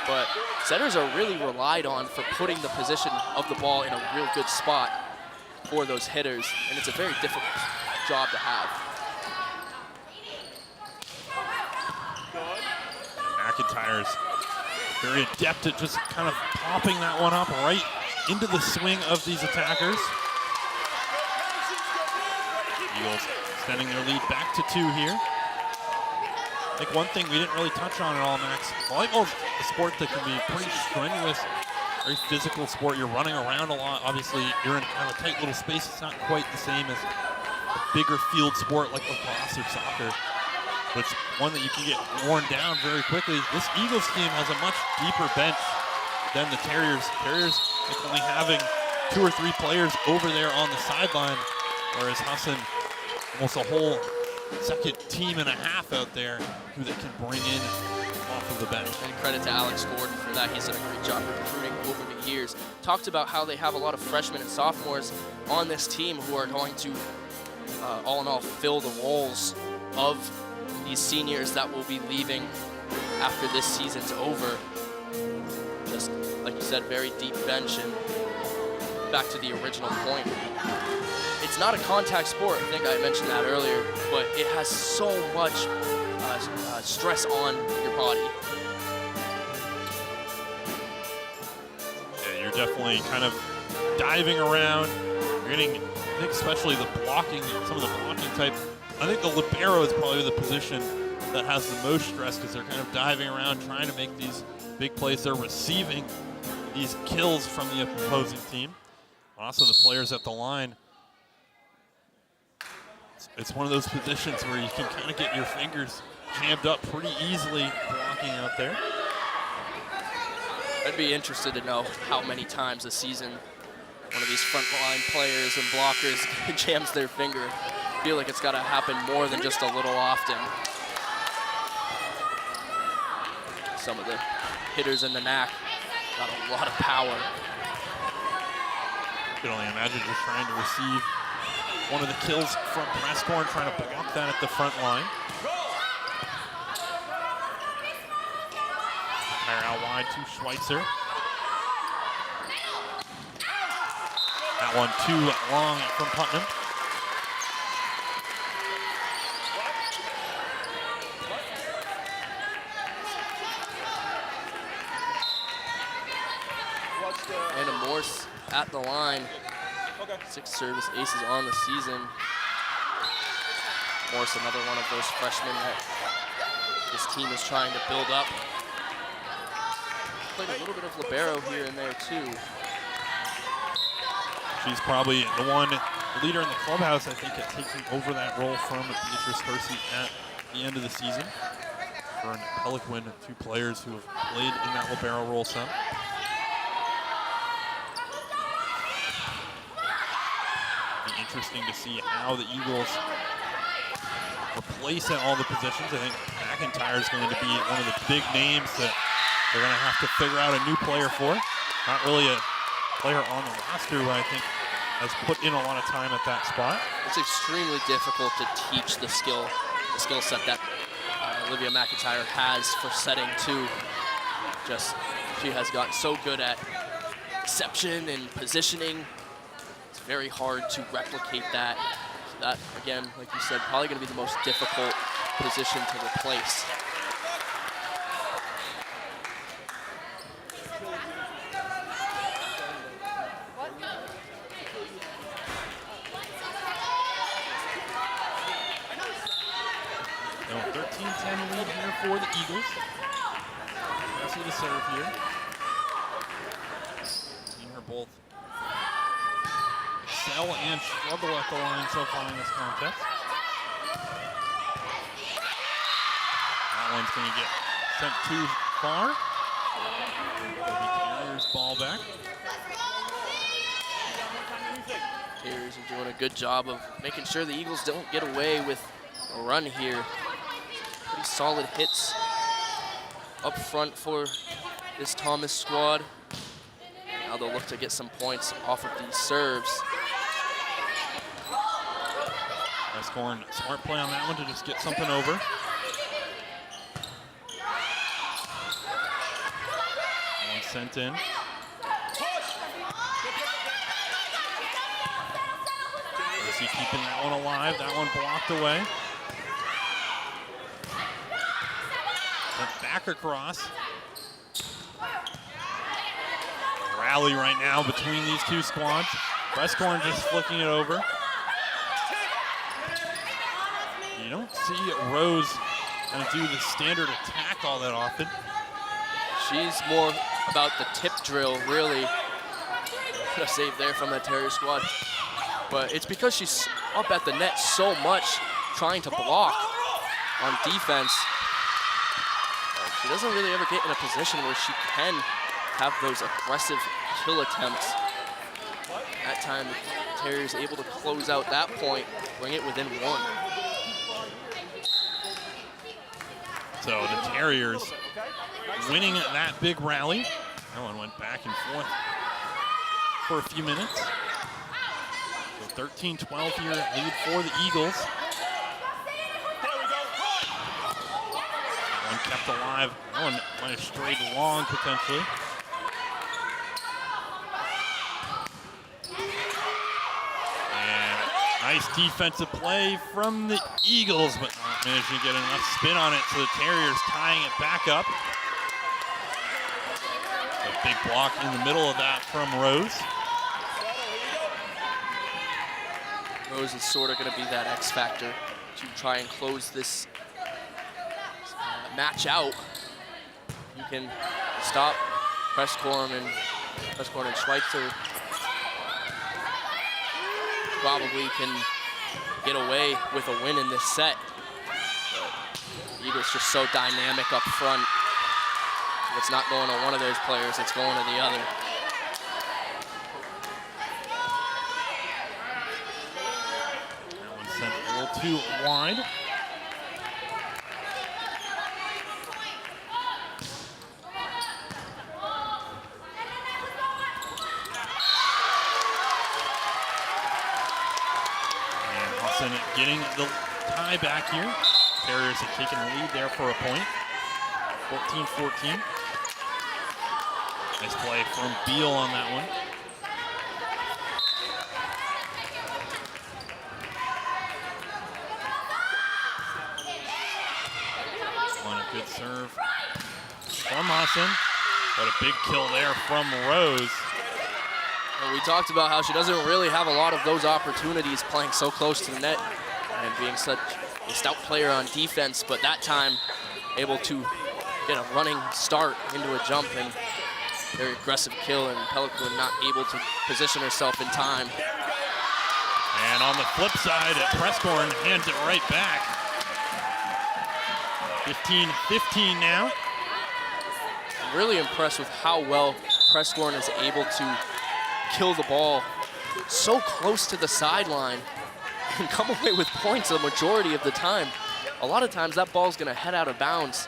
But setters are really relied on for putting the position of the ball in a real good spot for those hitters, and it's a very difficult job to have. McIntyre's very adept at just kind of popping that one up right into the swing of these attackers. Eagles extending their lead back to 2 here. I think one thing we didn't really touch on at all, Max, volleyball is a sport that can be pretty strenuous, very physical sport. You're running around a lot. Obviously, you're in kind of a tight little space. It's not quite the same as bigger field sport like lacrosse or soccer. But it's one that you can get worn down very quickly. This Eagles team has a much deeper bench than the Terriers. Terriers like only having 2 or 3 players over there on the sideline, whereas Husson almost a whole second team and a half out there who they can bring in off of the bench. And credit to Alex Gordon for that. He's done a great job recruiting over the years. Talked about how they have a lot of freshmen and sophomores on this team who are going to, all in all, fill the roles of these seniors that will be leaving after this season's over. Just, like you said, very deep bench, and back to the original point. It's not a contact sport, I think I mentioned that earlier, but it has so much stress on your body. Yeah, you're definitely kind of diving around. You're getting, I think especially the blocking, some of the blocking type. I think the libero is probably the position that has the most stress because they're kind of diving around trying to make these big plays. They're receiving these kills from the opposing team. Also the players at the line. It's one of those positions where you can kind of get your fingers jammed up pretty easily blocking out there. I'd be interested to know how many times a season one of these frontline players and blockers jams their finger. I feel like it's got to happen more than just a little often. Some of the hitters in the knack got a lot of power. I can only imagine just trying to receive one of the kills from Prescorn, trying to block that at the front line. Fire out wide to Schweitzer. That one too long from Putnam. And Morse at the line. 6 service aces on the season. Morse, another one of those freshmen that this team is trying to build up. Played a little bit of libero here and there too. She's probably the one leader in the clubhouse, I think, at taking over that role from Beatrice Hersey at the end of the season. Her and Peliquin, 2 players who have played in that libero role some. Interesting to see how the Eagles replace at all the positions. I think McIntyre is going to be one of the big names that they're going to have to figure out a new player for. Not really a player on the roster who I think has put in a lot of time at that spot. It's extremely difficult to teach the skill set that Olivia McIntyre has for setting too. Just, she has gotten so good at reception and positioning. It's very hard to replicate that. So that, again, like you said, probably going to be the most difficult position to replace. No, 13-10 lead here for the Eagles. Let's see the serve here. Seeing her both excel and struggle at the line so far in this contest. That one's going to get sent too far. Terriers ball back. Terriers are doing a good job of making sure the Eagles don't get away with a run here. Pretty solid hits up front for this Thomas squad. Now they'll look to get some points off of these serves. Scoring smart play on that one to just get something over. One sent in. Mercy keeping that one alive. That one blocked away. Sent back across. Rally right now between these 2 squads. Prescorn just flicking it over. You don't see Rose kind of do the standard attack all that often. She's more about the tip drill, really. Could have saved there from that Terrier squad. but it's because she's up at the net so much trying to block on defense. She doesn't really ever get in a position where she can have those aggressive kill attempts. That time, the Terriers able to close out that point, bring it within 1. So the Terriers winning that big rally. That one went back and forth for a few minutes. So 13-12 here lead for the Eagles. That one kept alive. That one might have strayed long potentially. Nice defensive play from the Eagles, but not managing to get enough spin on it, so the Terriers tying it back up. A big block in the middle of that from Rose. Rose is sort of going to be that X factor to try and close this match out. You can stop Presscorn and Schweitzer. Probably can get away with a win in this set. But the Eagles just so dynamic up front. If it's not going to one of those players, it's going to the other. That one sent a little too wide. Getting the tie back here. Terriers have taken the lead there for a point. 14-14. Nice play from Beal on that one. On a good serve from Husson. But a big kill there from Rose. And we talked about how she doesn't really have a lot of those opportunities playing so close to the net and being such a stout player on defense, but that time able to get a running start into a jump and very aggressive kill, and Pelican not able to position herself in time. And on the flip side, Presscorn hands it right back. 15-15 now. I'm really impressed with how well Presscorn is able to kill the ball so close to the sideline and come away with points the majority of the time. A lot of times that ball's gonna head out of bounds.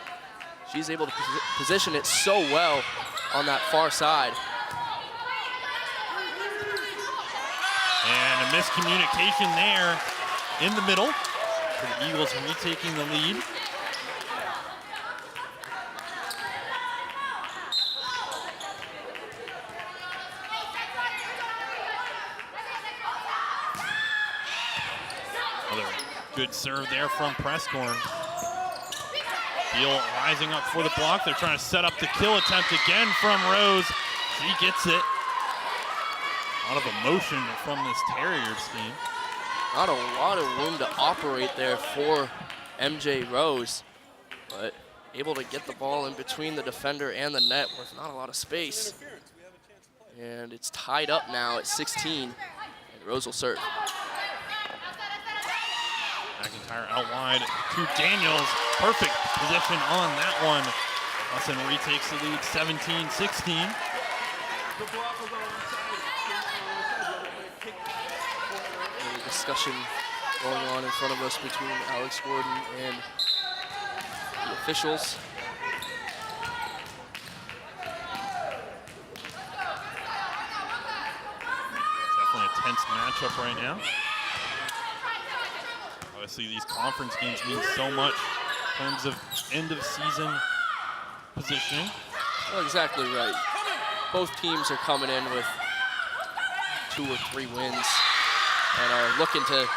She's able to position it so well on that far side. And a miscommunication there in the middle for the Eagles retaking the lead. Good serve there from Presscorn. Beal rising up for the block. They're trying to set up the kill attempt again from Rose. She gets it. A lot of emotion from this Terriers team. Not a lot of room to operate there for MJ Rose, but able to get the ball in between the defender and the net with not a lot of space. And it's tied up now at 16, and Rose will serve. McIntyre out wide to Daniels. Perfect position on that one. Husson retakes the lead 17-16. A discussion going on in front of us between Alex Gordon and the officials. Definitely a tense matchup right now. Obviously, these conference games mean so much in terms of end of season positioning. Well, exactly right. Both teams are coming in with 2 or 3 wins and are looking to,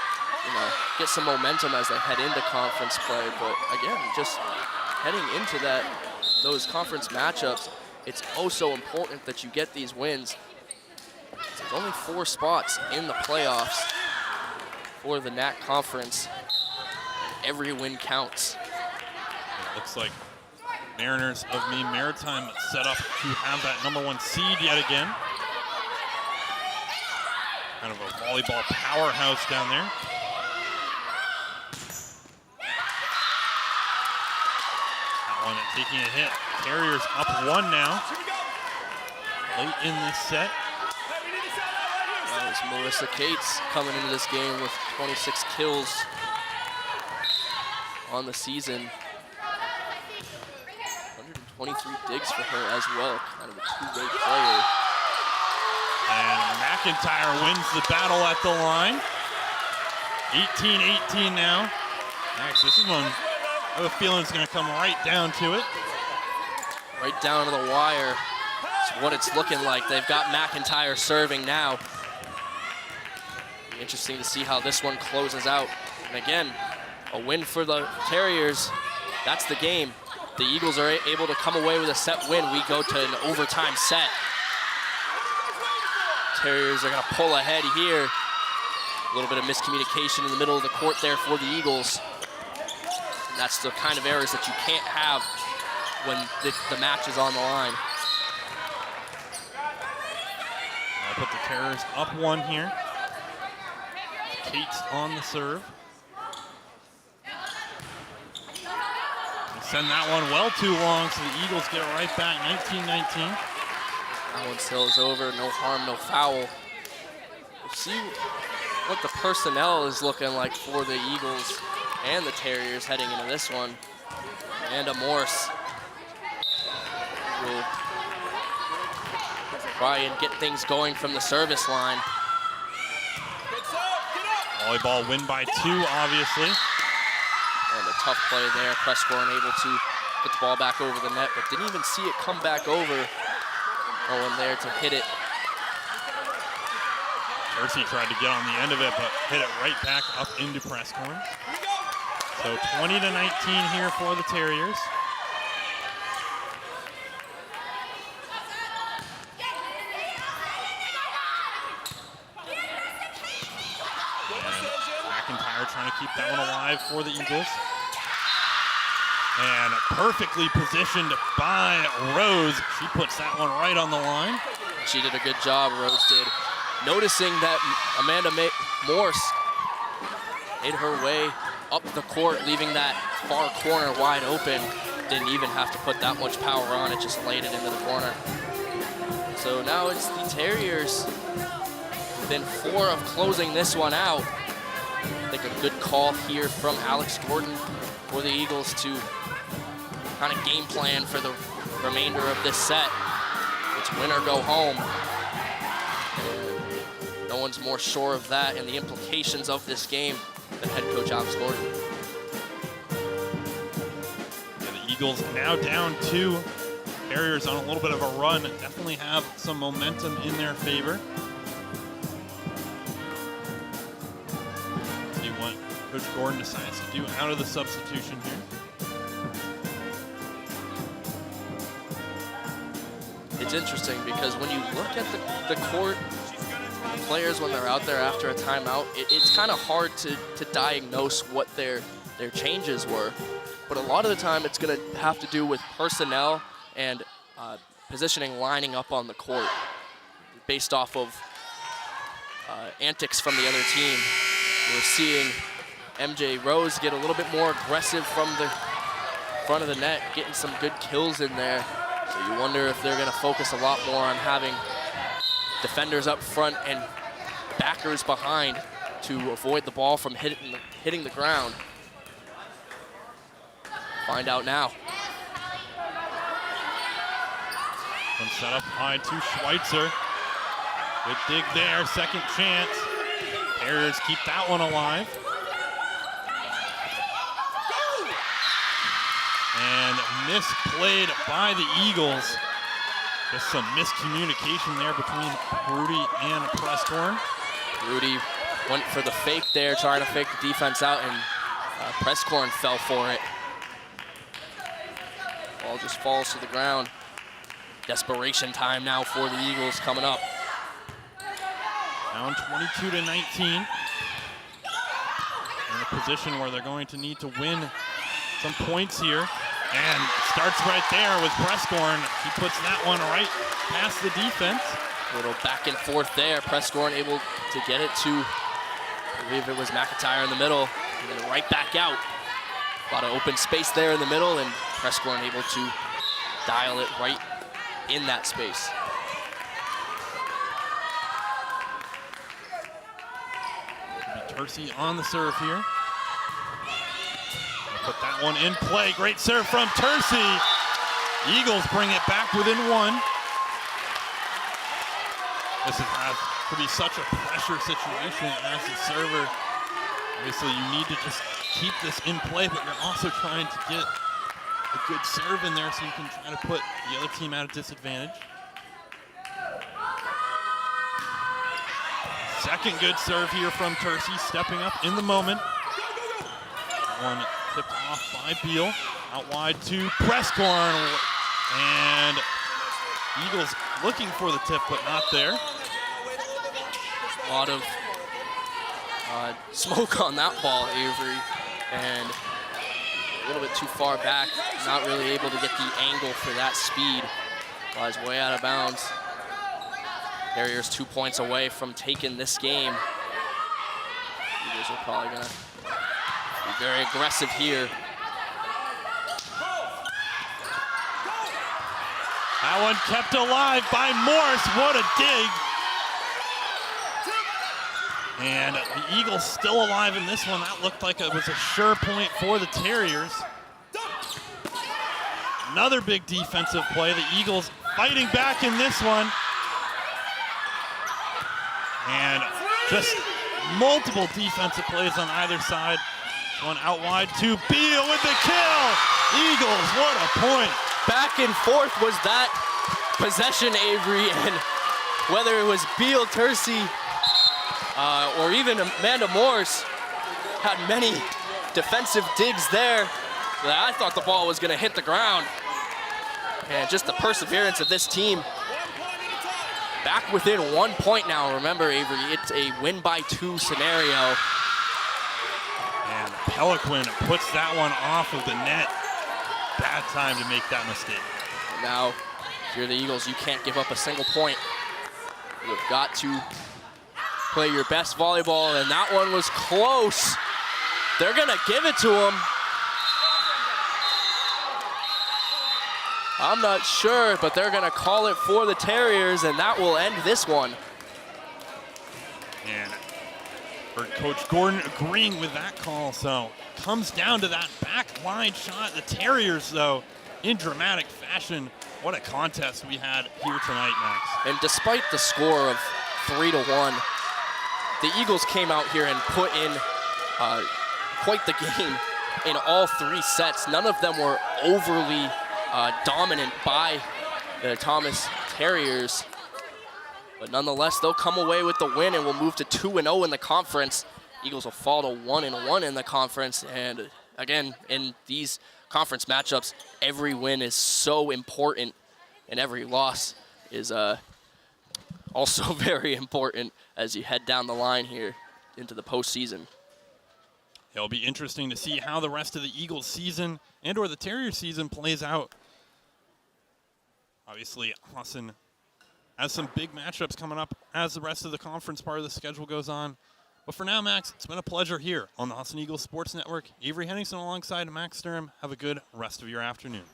get some momentum as they head into conference play. But again, just heading into those conference matchups, it's oh so important that you get these wins. There's only 4 spots in the playoffs for the NAC conference. Every win counts. It looks like Mariners of Maine Maritime set up to have that #1 seed yet again. Kind of a volleyball powerhouse down there. That one taking a hit. Terriers up 1 now. Late in this set. That was Melissa Cates coming into this game with 26 kills on the season. 123 digs for her as well. Kind of a two-way player. And McIntyre wins the battle at the line. 18-18 now. Next, this is one I have a feeling it's going to come right down to it. Right down to the wire. It's what it's looking like. They've got McIntyre serving now. Interesting to see how this one closes out. And again, a win for the Terriers. That's the game. The Eagles are able to come away with a set win. We go to an overtime set. Terriers are going to pull ahead here. A little bit of miscommunication in the middle of the court there for the Eagles. And that's the kind of errors that you can't have when the match is on the line. I'll put the Terriers up 1 here. Cates on the serve. They send that one well too long, so the Eagles get it right back, 19-19. That one sails over, no harm, no foul. We'll see what the personnel is looking like for the Eagles and the Terriers heading into this one. Amanda Morse will try and get things going from the service line. Volleyball win by 2, obviously. And a tough play there. Prescorn able to put the ball back over the net, but didn't even see it come back over. No one there to hit it. Percy tried to get on the end of it, but hit it right back up into Prescorn. So 20-19 here for the Terriers. McIntyre trying to keep that one alive for the Eagles. And perfectly positioned by Rose. She puts that one right on the line. She did a good job, Rose did. Noticing that Amanda Morse made her way up the court, leaving that far corner wide open. Didn't even have to put that much power on it, just laid it into the corner. So now it's the Terriers within 4 of closing this one out. I think a good call here from Alex Gordon for the Eagles to kind of game plan for the remainder of this set. It's win or go home. No one's more sure of that and the implications of this game than head coach Alex Gordon. Yeah, the Eagles now down 2. Terriers on a little bit of a run. Definitely have some momentum in their favor. See what Coach Gordon decides to do out of the substitution here. It's interesting because when you look at the court, the players when they're out there after a timeout, it's kind of hard to diagnose what their changes were. But a lot of the time it's going to have to do with personnel and positioning, lining up on the court based off of antics from the other team. We're seeing MJ Rose get a little bit more aggressive from the front of the net, getting some good kills in there. So you wonder if they're going to focus a lot more on having defenders up front and backers behind to avoid the ball from hitting the ground. Find out now. One set up high to Schweitzer. Good dig there, second chance. Terriers keep that one alive. And misplayed by the Eagles. Just some miscommunication there between Rudy and Prescorn. Rudy went for the fake there, trying to fake the defense out, and Prescorn fell for it. Ball just falls to the ground. Desperation time now for the Eagles coming up. Down 22-19. In a position where they're going to need to win some points here. And starts right there with Prescorn. He puts that one right past the defense. A little back and forth there. Prescorn able to get it to, I believe it was McIntyre in the middle, and then right back out. A lot of open space there in the middle, and Prescorn able to dial it right in that space. Tercy on the serve here. Put that one in play. Great serve from Tercy. Eagles bring it back within one. This has to be such a pressure situation as a server. Obviously, you need to just keep this in play, but you're also trying to get a good serve in there so you can try to put the other team at a disadvantage. Second good serve here from Tercy, stepping up in the moment. One tipped off by Beal. Out wide to Prescorn. And Eagles looking for the tip, but not there. A lot of smoke on that ball, Avery. And a little bit too far back. Not really able to get the angle for that speed. Flies way out of bounds. Terriers 2 points away from taking this game. Eagles are probably gonna be very aggressive here. That one kept alive by Morse. What a dig. And the Eagles still alive in this one. That looked like it was a sure point for the Terriers. Another big defensive play. The Eagles fighting back in this one. And just multiple defensive plays on either side. One out wide to Beal with the kill. Eagles, what a point. Back and forth was that possession, Avery, and whether it was Beal, Tercy, or even Amanda Morse, had many defensive digs there. I thought the ball was gonna hit the ground. And just the perseverance of this team. Back within 1 point now. Remember, Avery, it's a win by 2 scenario. And Peliquin puts that one off of the net. Bad time to make that mistake. And now, if you're the Eagles, you can't give up a single point. You've got to play your best volleyball, and that one was close. They're gonna give it to him. I'm not sure, but they're gonna call it for the Terriers, and that will end this one. And heard Coach Gordon agreeing with that call, so comes down to that back line shot. The Terriers, though, in dramatic fashion. What a contest we had here tonight, Max. And despite the score of 3-1, the Eagles came out here and put in quite the game in all 3 sets. None of them were overly dominant by the Thomas Terriers. But nonetheless, they'll come away with the win and will move to 2-0 in the conference. Eagles will fall to 1-1 in the conference. And again, in these conference matchups, every win is so important, and every loss is also very important as you head down the line here into the postseason. It'll be interesting to see how the rest of the Eagles season and/or the Terrier season plays out. Obviously, Husson has some big matchups coming up as the rest of the conference part of the schedule goes on. But for now, Max, it's been a pleasure here on the Husson Eagles Sports Network. Avery Henningsen alongside Max Sturm. Have a good rest of your afternoon.